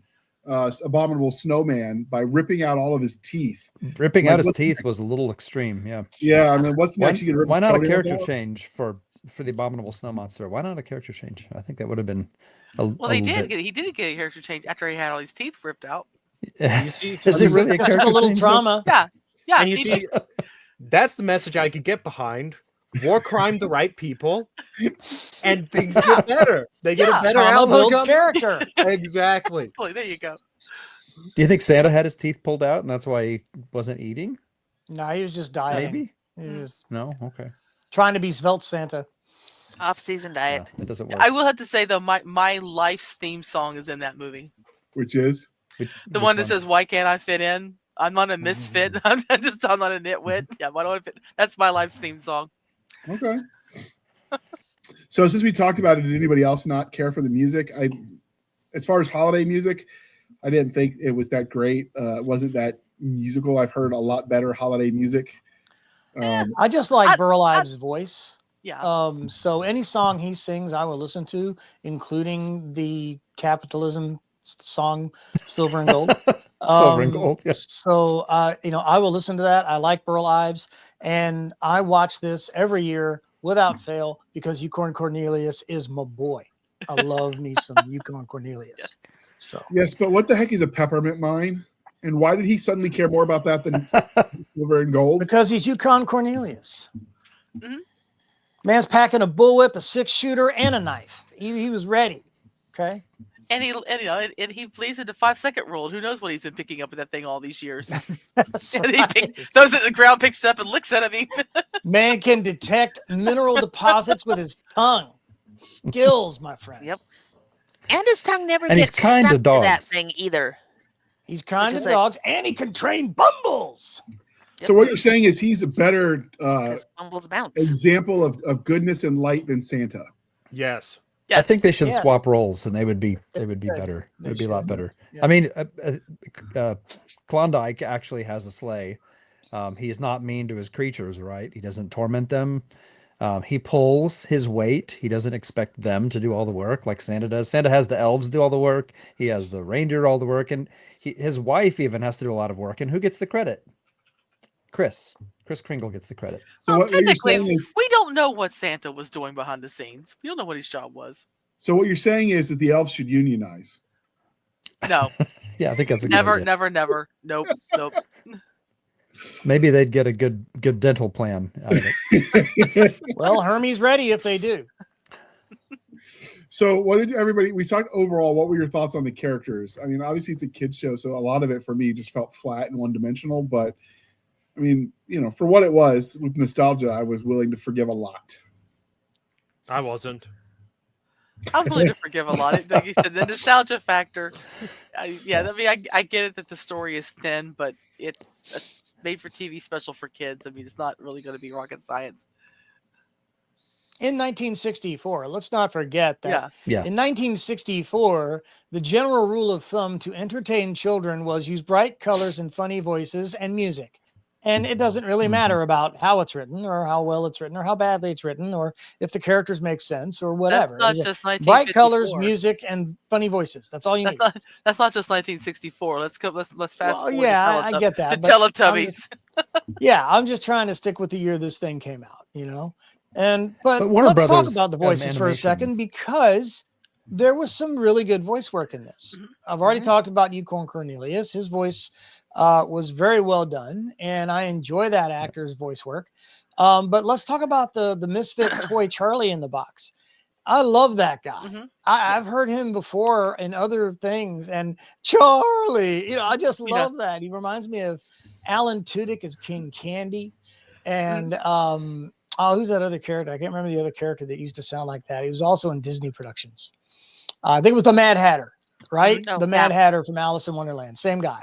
abominable snowman by ripping out all of his teeth. Ripping out his teeth was a little extreme. Yeah. Yeah. I mean, what's next? Why not a character change for the abominable snow monster? Why not a character change? I think that would have been He did get a character change after he had all his teeth ripped out. You see, is it really a character a little change? trauma. Yeah. And you see, that's the message I could get behind. War crime the right people, and things get better. They get a better Trauma outlook. builds character. Exactly. There you go. Do you think Santa had his teeth pulled out and that's why he wasn't eating? No, he was just dieting. Maybe. He was No. Okay. trying to be svelte Santa. Off-season diet. It doesn't work. I will have to say though, my life's theme song is in that movie. Which is The one that says, "Why can't I fit in? I'm not a misfit. I'm not a nitwit. Yeah, why don't I fit?" That's my life's theme song. okay. So since we talked about it, did anybody else not care for the music? As far as holiday music, I didn't think it was that great. It wasn't that musical. I've heard a lot better holiday music. I just like Burl Ives' voice. Yeah. So any song he sings, I will listen to, including the capitalism song "Silver and Gold." Silver and Gold. Yes. So I will listen to that. I like Burl Ives, and I watch this every year without fail because Yukon Cornelius is my boy. I love me some Yukon Cornelius. So Yes, but what the heck is a peppermint mine? And why did he suddenly care more about that than silver and gold? because he's Yukon Cornelius. Mhm. Man's packing a bullwhip, a 6-shooter, and a knife. He was ready. Okay. And he plays into 5-second rule. Who knows what he's been picking up with that thing all these years? That's And he right. throws it at the ground, picks it up, and licks it. I mean, Man can detect mineral deposits with his tongue. Skills, my friend. Yep. And his tongue never And he's gets kind stuck to to that dogs. thing either. He's kind Which of is dogs, and he can train bumbles. So what you're saying is he's a better Because bumbles bounce. example of goodness and light than Santa. Yes. Yes. I think they should Yeah. swap roles, and they would be They better. They It would be a lot should. better. Yeah. I mean, Klondike actually has a sleigh. He's not mean to his creatures, right? He doesn't torment them. He pulls his weight. He doesn't expect them to do all the work like Santa does. Santa has the elves do all the work. He has the reindeer all the work, and his wife even has to do a lot of work. And who gets the credit? Chris Kringle gets the credit. So Well, what you're technically, saying is, we don't know what Santa was doing behind the scenes. We don't know what his job was. so what you're saying is that the elves should unionize. No, Yeah, I think that's a good never, idea. never. Nope. Maybe they'd get a good dental plan out of it. Well, Hermie's ready if they do. So what did everybody, we talked overall, what were your thoughts on the characters? I mean, obviously it's a kid's show, so a lot of it for me just felt flat and one-dimensional, but I mean, for what it was, with nostalgia, I was willing to forgive a lot. I wasn't. I'm willing to forgive a lot. Like you said, the nostalgia factor. I get it that the story is thin, but it's a made-for-TV special for kids. I mean, it's not really going to be rocket science. In 1964, let's not forget that Yeah. in 1964, the general rule of thumb to entertain children was use bright colors and funny voices and music. And it doesn't really matter about how it's written or how well it's written or how badly it's written or if the characters make sense or whatever. That's not It's just bright 1954. colors, music, and funny voices. That's all you need. That's not just 1964. Let's fast forward. Yeah, to I get that. To but I'm Teletubbies. I'm just trying to stick with the year this thing came out, And but Warner let's Brothers, talk about the voices for a animation. second because there was some really good voice work in this. I've already talked about Unicorn Cornelius. His voice was very well done, and I enjoy that actor's voice work. But let's talk about the misfit toy Charlie in the box. I love that guy. I've heard him before in other things, and Charlie, I just love that. He reminds me of Alan Tudyk as King Candy, and who's that other character? I can't remember the other character that used to sound like that. He was also in Disney productions. I think it was the Mad Hatter, right? Oh, the Mad Hatter from Alice in Wonderland, same guy.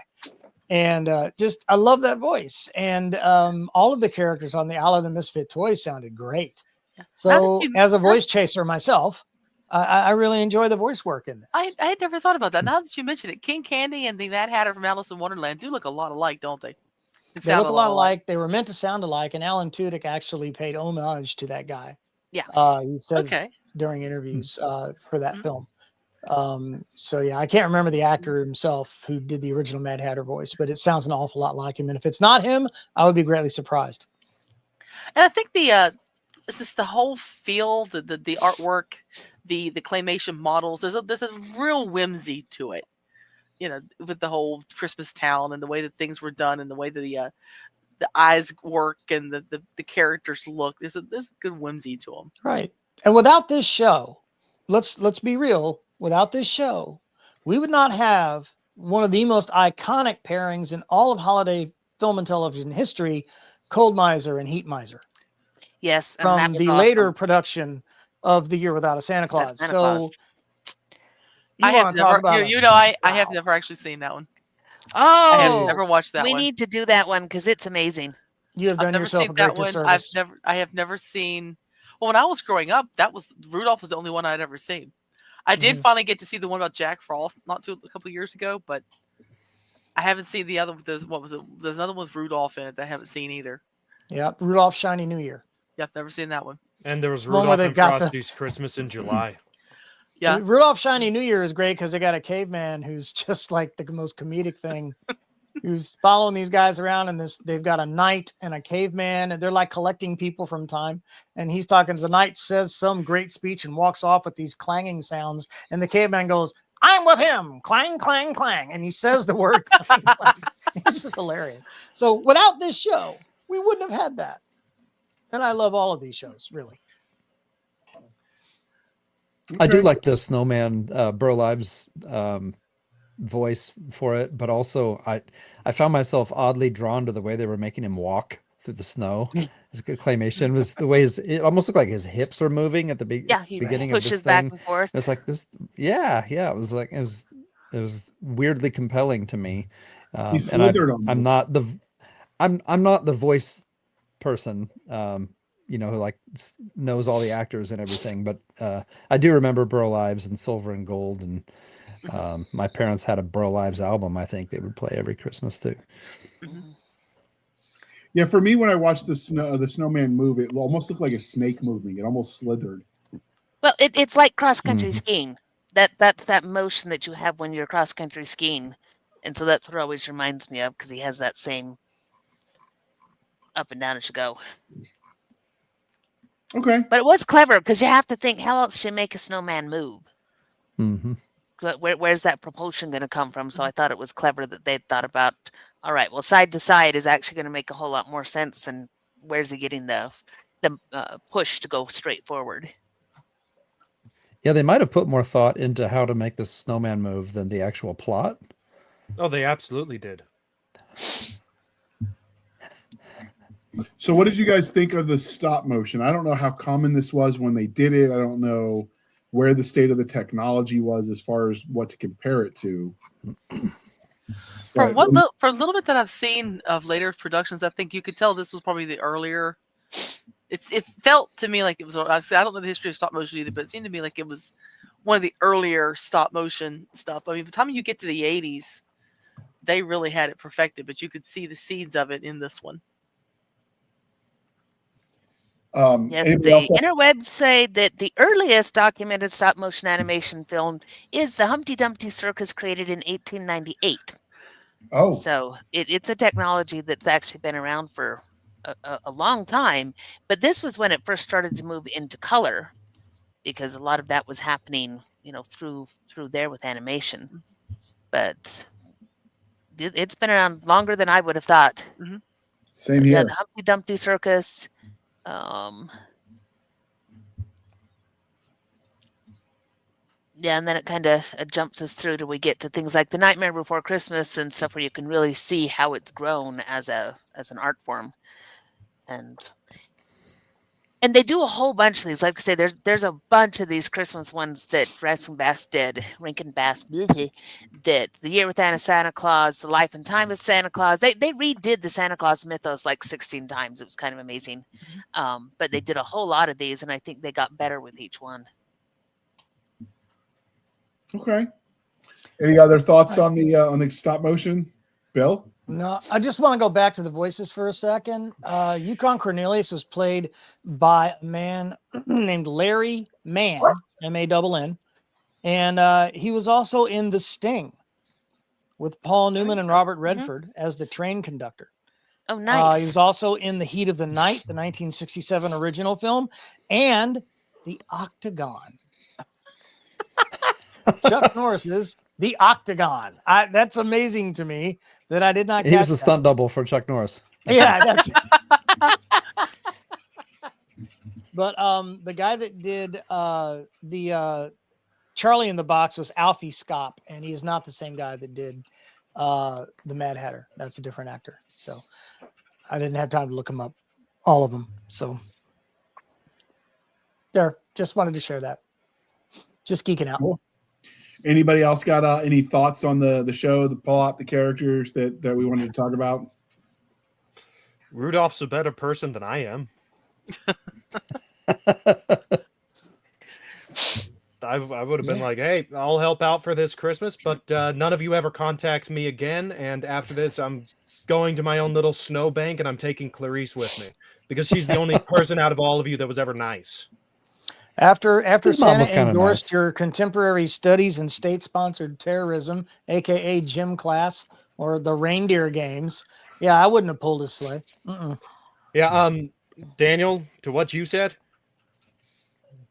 And I love that voice. And all of the characters on the Isle of the Misfit Toys sounded great. So as a voice chaser myself, I really enjoy the voice work in this. I had never thought about that. Now that you mention it, King Candy and the Mad Hatter from Alice in Wonderland do look a lot alike, don't they? They look a lot alike. They were meant to sound alike, and Alan Tudyk actually paid homage to that guy. Yeah. He says during interviews for that film. I can't remember the actor himself who did the original Mad Hatter voice, but it sounds an awful lot like him. And if it's not him, I would be greatly surprised. And I think it's just the whole feel, the artwork, the claymation models. There's a real whimsy to it. With the whole Christmas town and the way that things were done and the way that the eyes work and the characters look. There's a good whimsy to them. Right. And without this show, let's be real. Without this show, we would not have one of the most iconic pairings in all of holiday film and television history, Cold Miser and Heat Miser. Yes. From the later production of The Year Without a Santa Claus. Santa so Claus. you want to talk about I have never actually seen that one. I have never watched that one. We need to do that one because it's amazing. You have done yourself a great disservice. I have never seen. Well, when I was growing up, Rudolph was the only one I'd ever seen. I did finally get to see the one about Jack Frost a couple of years ago, but I haven't seen the other. There's another one with Rudolph in it that I haven't seen either. Yeah, Rudolph Shiny New Year. Yeah, I've never seen that one. And there was One where Rudolph they've and got Frosty's Christmas in July. Yeah, Rudolph Shiny New Year is great because they got a caveman who's just like the most comedic thing. Who's following these guys around, and they've got a knight and a caveman, and they're like collecting people from time. And he's talking. The knight says some great speech and walks off with these clanging sounds, and the caveman goes, "I'm with him, clang, clang, clang," and he says the word clang, clang. It's just hilarious. So without this show, we wouldn't have had that. And I love all of these shows, really. I do like the Snowman Burl Ives voice for it, but also I found myself oddly drawn to the way they were making him walk through the snow. His claymation was the way it almost looked like his hips were moving at the beginning of this back thing. and forth. It was like this, it was like it was weirdly compelling to me. He slithered on I'm not the voice person. who like knows all the actors and everything. But I do remember Burl Ives and Silver and Gold, and my parents had a Burl Ives album. I think they would play every Christmas too. Yeah, for me, when I watched the snowman move, it almost looked like a snake moving. It almost slithered. Well, it's like cross-country skiing. That's that motion that you have when you're cross-country skiing. And so that's what it always reminds me of, because he has that same up and down as you go. Okay. But it was clever, because you have to think, how else do you make a snowman move? Mm-hmm. But where's that propulsion going to come from? So I thought it was clever that they thought about, all right, well, side to side is actually going to make a whole lot more sense than where's he getting the push to go straight forward. Yeah, they might have put more thought into how to make the snowman move than the actual plot. Oh, they absolutely did. So what did you guys think of the stop motion? I don't know how common this was when they did it. I don't know where the state of the technology was as far as what to compare it to. For a little bit that I've seen of later productions, I think you could tell this was probably the earlier. It felt to me like it was. I don't know the history of stop motion either, but it seemed to me like it was one of the earlier stop motion stuff. I mean, by the time you get to the 80s, they really had it perfected, but you could see the seeds of it in this one. Yes, the interwebs say that the earliest documented stop-motion animation film is the Humpty Dumpty Circus, created in 1898. Oh. So it's a technology that's actually been around for a long time, but this was when it first started to move into color, because a lot of that was happening, through there with animation. But it's been around longer than I would have thought. Same here. Yeah, the Humpty Dumpty Circus. Yeah, and then it kind of jumps us through till we get to things like The Nightmare Before Christmas and stuff, where you can really see how it's grown as an art form, and they do a whole bunch of these. Like I say, there's a bunch of these Christmas ones that Rankin Bass did, that The Year Without a Santa Claus, The Life and Time of Santa Claus. They redid the Santa Claus mythos like 16 times. It was kind of amazing. But they did a whole lot of these, and I think they got better with each one. Okay. Any other thoughts on the stop motion, Bill? No, I just want to go back to the voices for a second. Yukon Cornelius was played by a man named Larry Mann, M-A-N-N, and he was also in The Sting with Paul Newman and Robert Redford as the train conductor. Oh, nice. He was also in The Heat of the Night, the 1967 original film, and The Octagon. Chuck Norris's The Octagon. That's amazing to me that I did not catch. He was a stunt double for Chuck Norris. Yeah, that's But the guy that did the Charlie in the Box was Alfie Scop, and he is not the same guy that did the Mad Hatter. That's a different actor. So I didn't have time to look him up, all of them. So there, just wanted to share that. Just geeking out. Cool. Anybody else got any thoughts on the show, the plot, the characters that we wanted to talk about? Rudolph's a better person than I am. I would have been like, hey, I'll help out for this Christmas, but none of you ever contact me again. And after this, I'm going to my own little snowbank, and I'm taking Clarice with me because she's the only person out of all of you that was ever nice. After Santa endorsed nice. your contemporary studies in state-sponsored terrorism, aka gym class or the reindeer games, yeah, I wouldn't have pulled his sleigh. Yeah, Daniel, to what you said,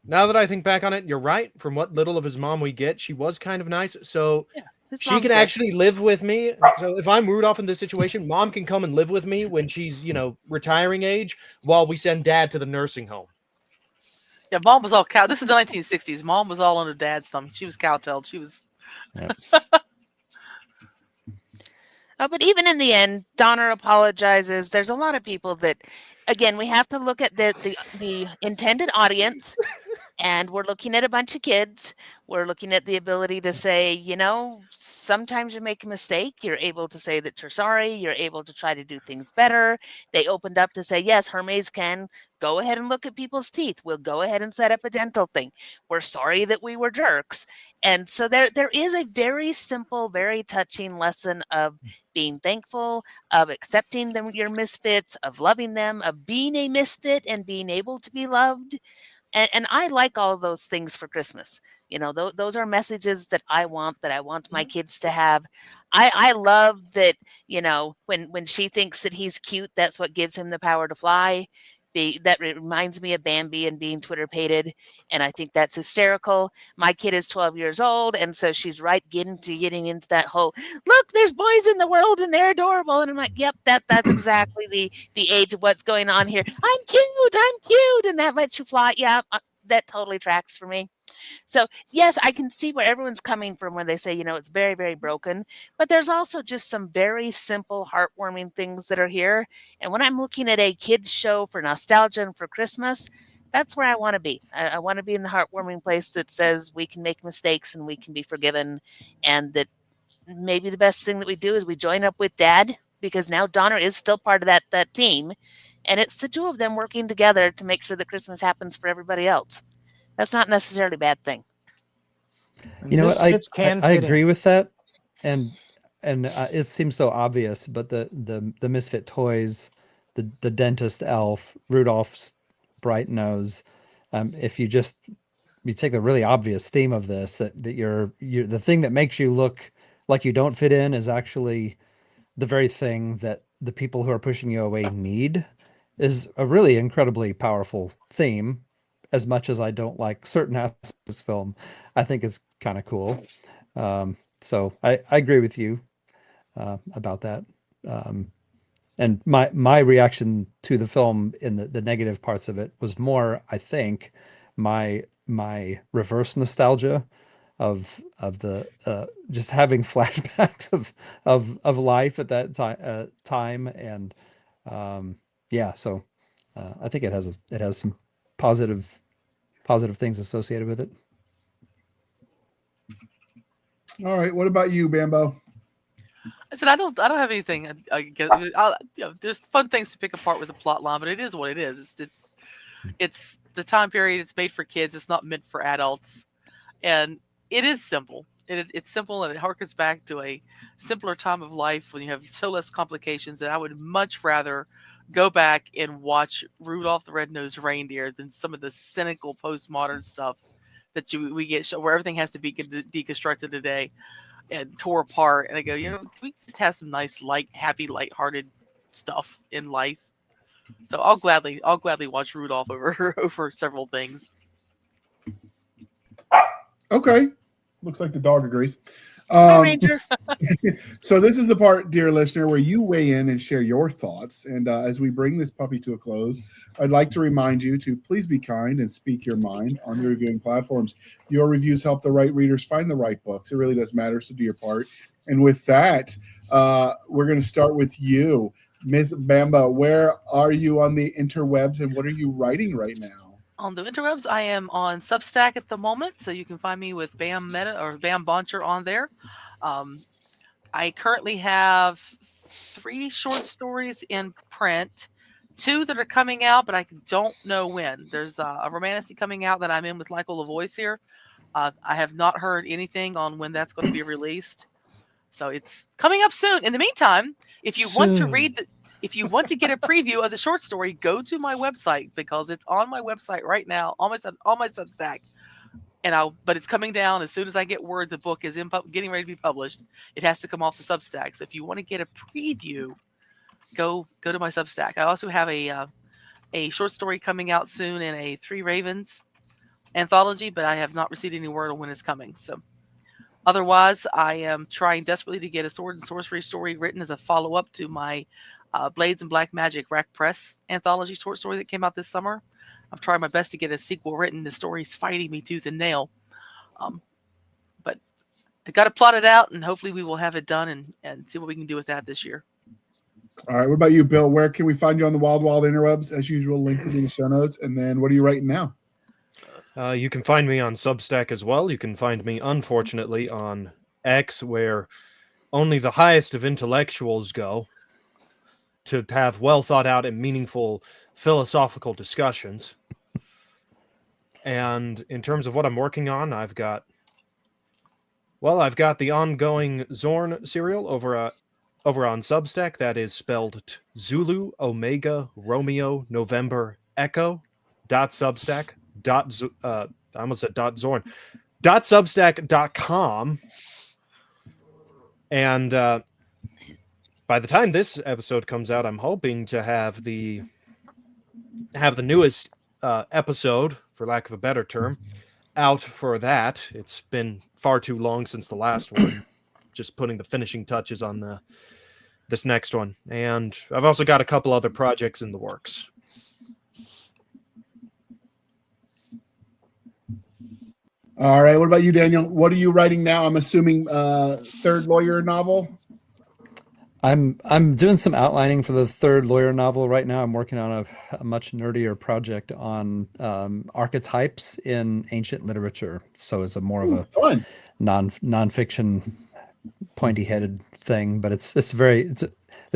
now that I think back on it, you're right. From what little of his mom we get, she was kind of nice. So she can actually live with me. So if I'm Rudolph in this situation, mom can come and live with me when she's, retiring age, while we send dad to the nursing home. Yeah, mom was all cow. This is the 1960s. Mom was all under dad's thumb. She was cowtailed. She was. Yeah. But even in the end, Donner apologizes. There's a lot of people that, again, we have to look at the intended audience. And we're looking at a bunch of kids. We're looking at the ability to say, you know, sometimes you make a mistake. You're able to say that you're sorry. You're able to try to do things better. They opened up to say, yes, Hermes can go ahead and look at people's teeth. We'll go ahead and set up a dental thing. We're sorry that we were jerks. And so there is a very simple, very touching lesson of being thankful, of accepting them, your misfits, of loving them, of being a misfit and being able to be loved. And I like all of those things for Christmas. You know, those are messages that I want my kids to have. I love that, you know, when she thinks that he's cute, that's what gives him the power to fly. That reminds me of Bambi and being Twitter pated, and I think that's hysterical. My kid is 12 years old, and so she's getting into that whole look. There's boys in the world, and they're adorable, and I'm like, yep, that's exactly the age of what's going on here. I'm cute, and that lets you fly. Yeah, that totally tracks for me. So, yes, I can see where everyone's coming from when they say, you know, it's very, very broken. But there's also just some very simple, heartwarming things that are here. And when I'm looking at a kids' show for nostalgia and for Christmas, that's where I want to be. I want to be in the heartwarming place that says we can make mistakes and we can be forgiven. And that maybe the best thing that we do is we join up with Dad, because now Donner is still part of that team. And it's the two of them working together to make sure that Christmas happens for everybody else. That's not necessarily a bad thing. You know what? Misfits I can fit in. agree with that, and it seems so obvious, but the misfit toys, the dentist elf, Rudolph's bright nose. If you take the really obvious theme of this, that you're the thing that makes you look like you don't fit in is actually the very thing that the people who are pushing you away need, is a really incredibly powerful theme. As much as I don't like certain aspects of this film, I think it's kind of cool. So I agree with you about that. And my reaction to the film in the negative parts of it was more, I think, my reverse nostalgia of the just having flashbacks of life at that time, and yeah. So I think it has some positive things associated with it. All right. What about you, Bambo? I said I don't have anything. I guess there's fun things to pick apart with the plot line, but it is what it is. It's the time period. It's made for kids. It's not meant for adults, and it is simple. It's simple, and it harkens back to a simpler time of life when you have so less complications. And I would much rather go back and watch Rudolph the Red-Nosed Reindeer than some of the cynical postmodern stuff that we get where everything has to be deconstructed today and tore apart. And I go, you know, can we just have some nice, happy, lighthearted stuff in life? So I'll gladly watch Rudolph over several things. Okay. Looks like the dog agrees. Ranger. So this is the part, dear listener, where you weigh in and share your thoughts. And as we bring this puppy to a close, I'd like to remind you to please be kind and speak your mind on the reviewing platforms. Your reviews help the right readers find the right books. It really does matter, so do your part. And with that, we're going to start with you, Ms. Bamba. Where are you on the interwebs, and what are you writing right now? On the interwebs, I am on Substack at the moment, so you can find me with Bam Meta or Bam Boncher on there. I currently have 3 short stories in print, 2 that are coming out, but I don't know when. There's a romantasy coming out that I'm in with Michael LaVoice here. I have not heard anything on when that's going to be released, so it's coming up soon. In the meantime, if you want to read if you want to get a preview of the short story, go to my website, because it's on my website right now, on my Substack. But it's coming down as soon as I get word the book is getting ready to be published. It has to come off the Substack. So if you want to get a preview, go to my Substack. I also have a short story coming out soon in a 3 Ravens anthology, but I have not received any word on when it's coming. So otherwise, I am trying desperately to get a sword and sorcery story written as a follow-up to my Blades and Black Magic Rack Press anthology short story that came out this summer. I'm trying my best to get a sequel written. The story's fighting me tooth and nail. But I got it plotted out, and hopefully we will have it done and see what we can do with that this year. All right. What about you, Bill? Where can we find you on the Wild Interwebs? As usual, links will be in the show notes. And then what are you writing now? You can find me on Substack as well. You can find me, unfortunately, on X, where only the highest of intellectuals go to have well thought out and meaningful philosophical discussions. And in terms of what I'm working on, I've got the ongoing Zorn serial over on Substack. That is spelled Zulu Omega Romeo November Echo .substack I almost said .zorn .substack.com. And by the time this episode comes out, I'm hoping to have the newest episode, for lack of a better term, out for that. It's been far too long since the last one. Just putting the finishing touches on this next one. And I've also got a couple other projects in the works. All right. What about you, Daniel? What are you writing now? I'm assuming third lawyer novel. I'm doing some outlining for the third lawyer novel right now. I'm working on a much nerdier project on archetypes in ancient literature. So it's a more of a fun nonfiction, pointy-headed thing. But it's the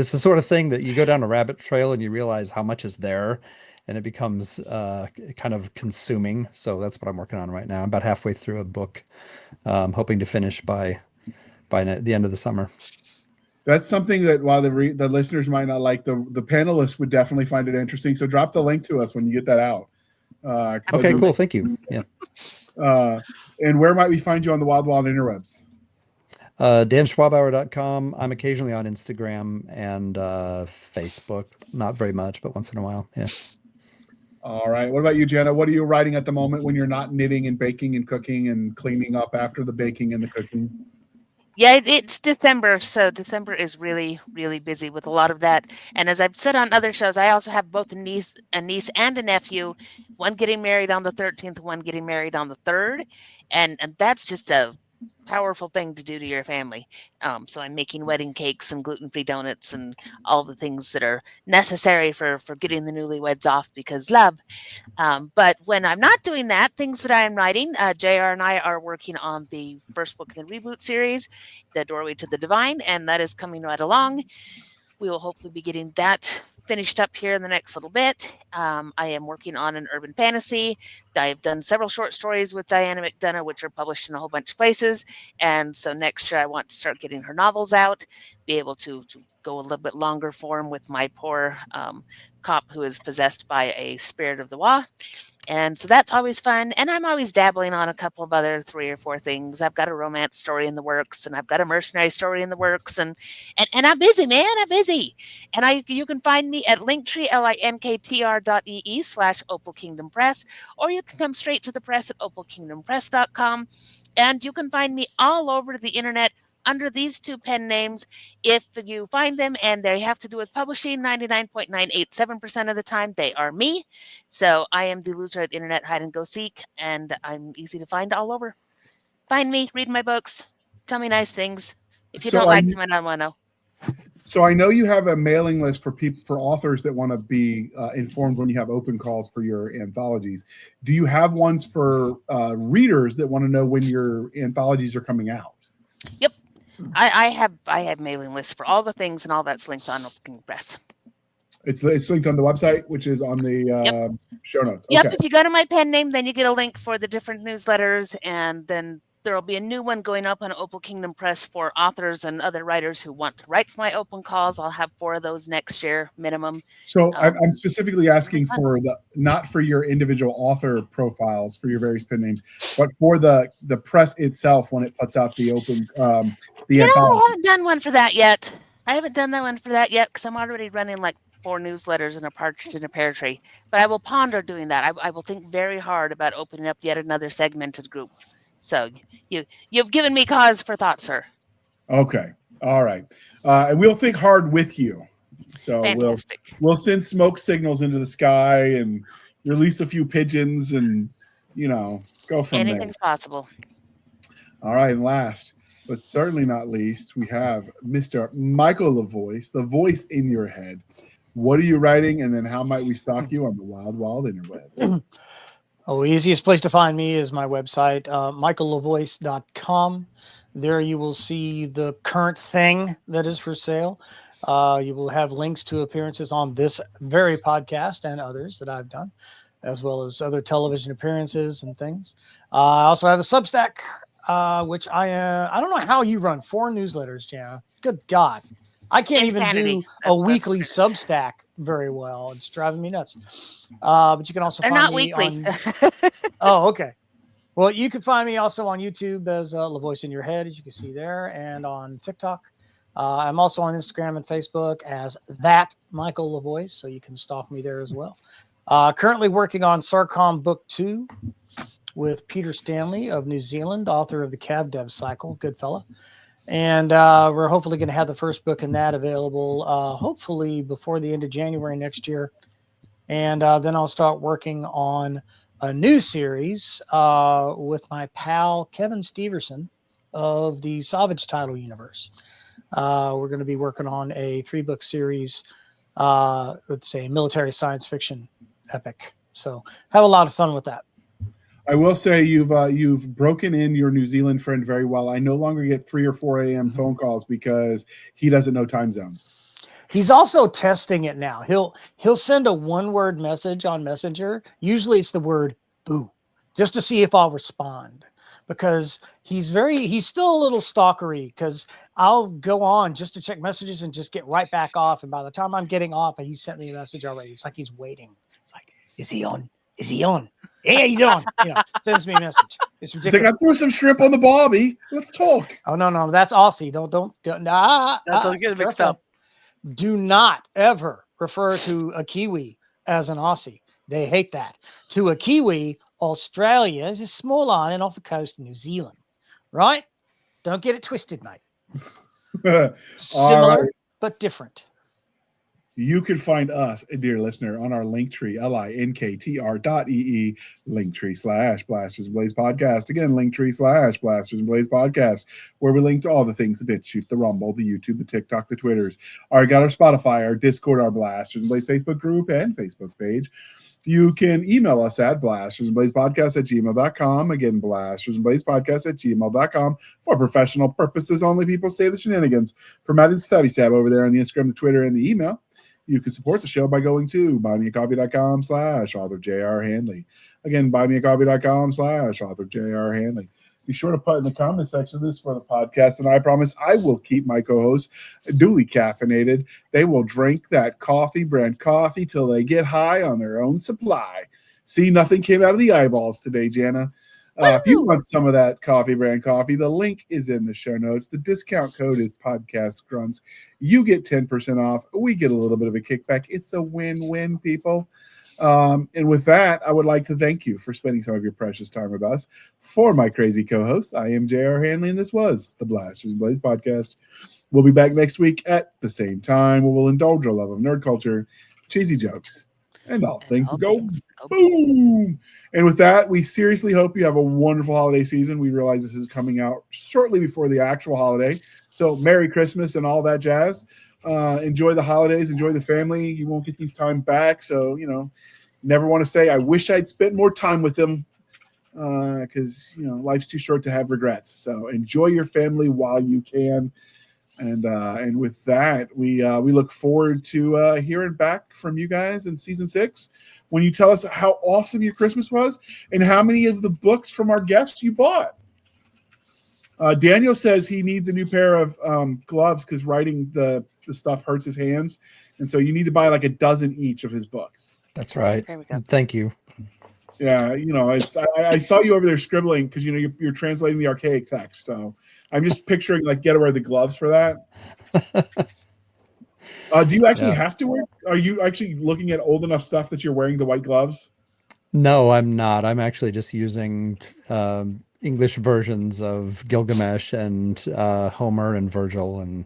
sort of thing that you go down a rabbit trail and you realize how much is there, and it becomes kind of consuming. So that's what I'm working on right now. I'm about halfway through a book, hoping to finish by the end of the summer. That's something that while the listeners might not like, the panelists would definitely find it interesting. So drop the link to us when you get that out. Okay, cool. Thank you. Yeah. And where might we find you on the wild interwebs? DanSchwabauer.com. I'm occasionally on Instagram and Facebook. Not very much, but once in a while. Yeah. All right. What about you, Jana? What are you writing at the moment when you're not knitting and baking and cooking and cleaning up after the baking and the cooking? Yeah, it's December, so December is really, really busy with a lot of that. And as I've said on other shows, I also have both a niece and a nephew, one getting married on the 13th, one getting married on the 3rd. And that's just a powerful thing to do to your family. So I'm making wedding cakes and gluten-free donuts and all the things that are necessary for getting the newlyweds off, because love. But when I'm not doing that, things that I am writing, JR and I are working on the first book in the reboot series, The Doorway to the Divine, and that is coming right along. We will hopefully be getting that finished up here in the next little bit. I am working on an urban fantasy. I have done several short stories with Diana McDonough, which are published in a whole bunch of places. And so next year I want to start getting her novels out, be able to go a little bit longer form with my poor cop who is possessed by a spirit of the Wa. And so that's always fun. And I'm always dabbling on a couple of other 3 or 4 things. I've got a romance story in the works, and I've got a mercenary story in the works. And I'm busy, man. I'm busy. And you can find me at Linktree, linktr.ee/Opal Kingdom Press, or you can come straight to the press at opalkingdompress.com. And you can find me all over the internet under these 2 pen names. If you find them and they have to do with publishing, 99.987% of the time they are me. So I am the loser at internet hide and go seek, and I'm easy to find all over. Find me, read my books, tell me nice things. If you don't like them, I don't want to know. So I know you have a mailing list for authors that want to be informed when you have open calls for your anthologies. Do you have ones for readers that want to know when your anthologies are coming out? Yep. I have mailing lists for all the things, and all that's linked on Open Press. It's linked on the website, which is on the show notes. Yep. Okay. If you go to my pen name, then you get a link for the different newsletters, and then there will be a new one going up on Opal Kingdom Press for authors and other writers who want to write for my open calls. I'll have 4 of those next year minimum. So I'm specifically asking for not for your individual author profiles for your various pen names, but for the press itself when it puts out the open the anthology. I haven't done one for that yet. I haven't done that one for that yet because I'm already running like 4 newsletters and a partridge in a pear tree. But I will ponder doing that. I will think very hard about opening up yet another segmented group. So you've given me cause for thought, sir. Okay. All right. And we'll think hard with you. So Fantastic. we'll send smoke signals into the sky and release a few pigeons and, go from there. Anything's possible. All right. And last, but certainly not least, we have Mr. Michael LaVoice, the voice in your head. What are you writing? And then how might we stalk you on the wild interweb? Oh, easiest place to find me is my website, michaellavoice.com. There you will see the current thing that is for sale. You will have links to appearances on this very podcast and others that I've done, as well as other television appearances and things. I also have a Substack, which I don't know how you run 4 newsletters, Jana. Good God. I can't Insanity. even do a That's weekly what it is. Substack very well. It's driving me nuts. But you can also They're find not me weekly. on... Oh, okay. Well, you can find me also on YouTube as La Voice in Your Head, as you can see there, and on TikTok. I'm also on Instagram and Facebook as that Michael LaVoice, so you can stalk me there as well. Currently working on Sarcom Book 2 with Peter Stanley of New Zealand, author of the Cab Dev Cycle, good fella. And we're hopefully going to have the first book in that available, hopefully before the end of January next year. And then I'll start working on a new series with my pal Kevin Steverson of the Savage Title universe. We're going to be working on a 3-book series, let's say military science fiction epic. So have a lot of fun with that. I will say you've broken in your New Zealand friend very well. I no longer get 3 or 4 a.m. phone calls because he doesn't know time zones. He's also testing it now. He'll send a 1-word message on Messenger. Usually it's the word boo, just to see if I'll respond, because he's still a little stalkery, because I'll go on just to check messages and just get right back off. And by the time I'm getting off, he sent me a message already. It's like he's waiting. It's like, is he on? Is he on? Yeah, he's on. Sends me a message. It's It's ridiculous. like, I threw some shrimp on the bobby. Let's talk. Oh, no, that's Aussie. Don't go. Don't get it mixed careful. up. Do not ever refer to a Kiwi as an Aussie. They hate that. To a Kiwi, Australia is a small island off the coast of New Zealand, right? Don't get it twisted, mate. Similar, right. but different. You can find us, dear listener, on our Linktree, linktr.ee, Linktree/Blasters and Blaze Podcast. Again, Linktree/Blasters and Blaze Podcast, where we link to all the things: the BitChute, the Rumble, the YouTube, the TikTok, the Twitters. Got our Spotify, our Discord, our Blasters and Blaze Facebook group and Facebook page. You can email us at blastersandblazepodcast@gmail.com. Again, blastersandblazepodcast@gmail.com. For professional purposes only, people say the shenanigans. For Maddie the Stabby Stab over there on the Instagram, the Twitter, and the email. You can support the show by going to buymeacoffee.com/author J.R. Handley. Again, buymeacoffee.com/author J.R. Handley. Be sure to put in the comment section this for the podcast, and I promise I will keep my co-hosts duly caffeinated. They will drink that coffee brand coffee till they get high on their own supply. See, nothing came out of the eyeballs today, Jana. If you want some of that coffee brand coffee, the link is in the show notes. The discount code is Podcast Grunts. You get 10% off. We get a little bit of a kickback. It's a win-win, people. And with that, I would like to thank you for spending some of your precious time with us. For my crazy co-hosts, I am J.R. Handley, and this was the Blasters and Blaze Podcast. We'll be back next week at the same time, where we'll indulge our love of nerd culture, cheesy jokes, and all things that go boom. And with that, we seriously hope you have a wonderful holiday season. We realize this is coming out shortly before the actual holiday. So Merry Christmas and all that jazz. Enjoy the holidays. Enjoy the family. You won't get these time back. So, never want to say, I wish I'd spent more time with them, because, life's too short to have regrets. So enjoy your family while you can. And with that, we look forward to hearing back from you guys in season 6 when you tell us how awesome your Christmas was and how many of the books from our guests you bought. Daniel says he needs a new pair of gloves because writing the stuff hurts his hands, and so you need to buy like a dozen each of his books. That's right. There we go. Thank you. Yeah, I saw you over there scribbling because you're translating the archaic text. So I'm just picturing like get to wear the gloves for that. Do you actually have to wear? Are you actually looking at old enough stuff that you're wearing the white gloves? No, I'm not. I'm actually just using English versions of Gilgamesh and Homer and Virgil and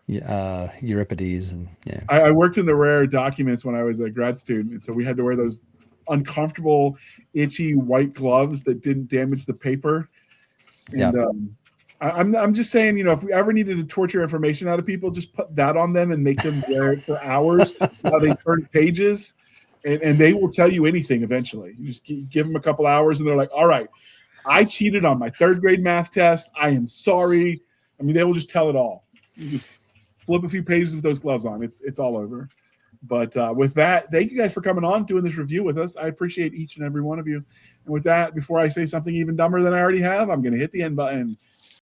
Euripides. And yeah, I worked in the rare documents when I was a grad student, and so we had to wear those uncomfortable, itchy white gloves that didn't damage the paper. And I'm just saying, if we ever needed to torture information out of people, just put that on them and make them wear it for hours while they turn pages. and they will tell you anything eventually. You just give them a couple hours, and they're like, "All right, I cheated on my 3rd grade math test. I am sorry." I mean, they will just tell it all. You just flip a few pages with those gloves on. It's all over. But with that, thank you guys for coming on, doing this review with us. I appreciate each and every one of you. And with that, before I say something even dumber than I already have, I'm going to hit the end button.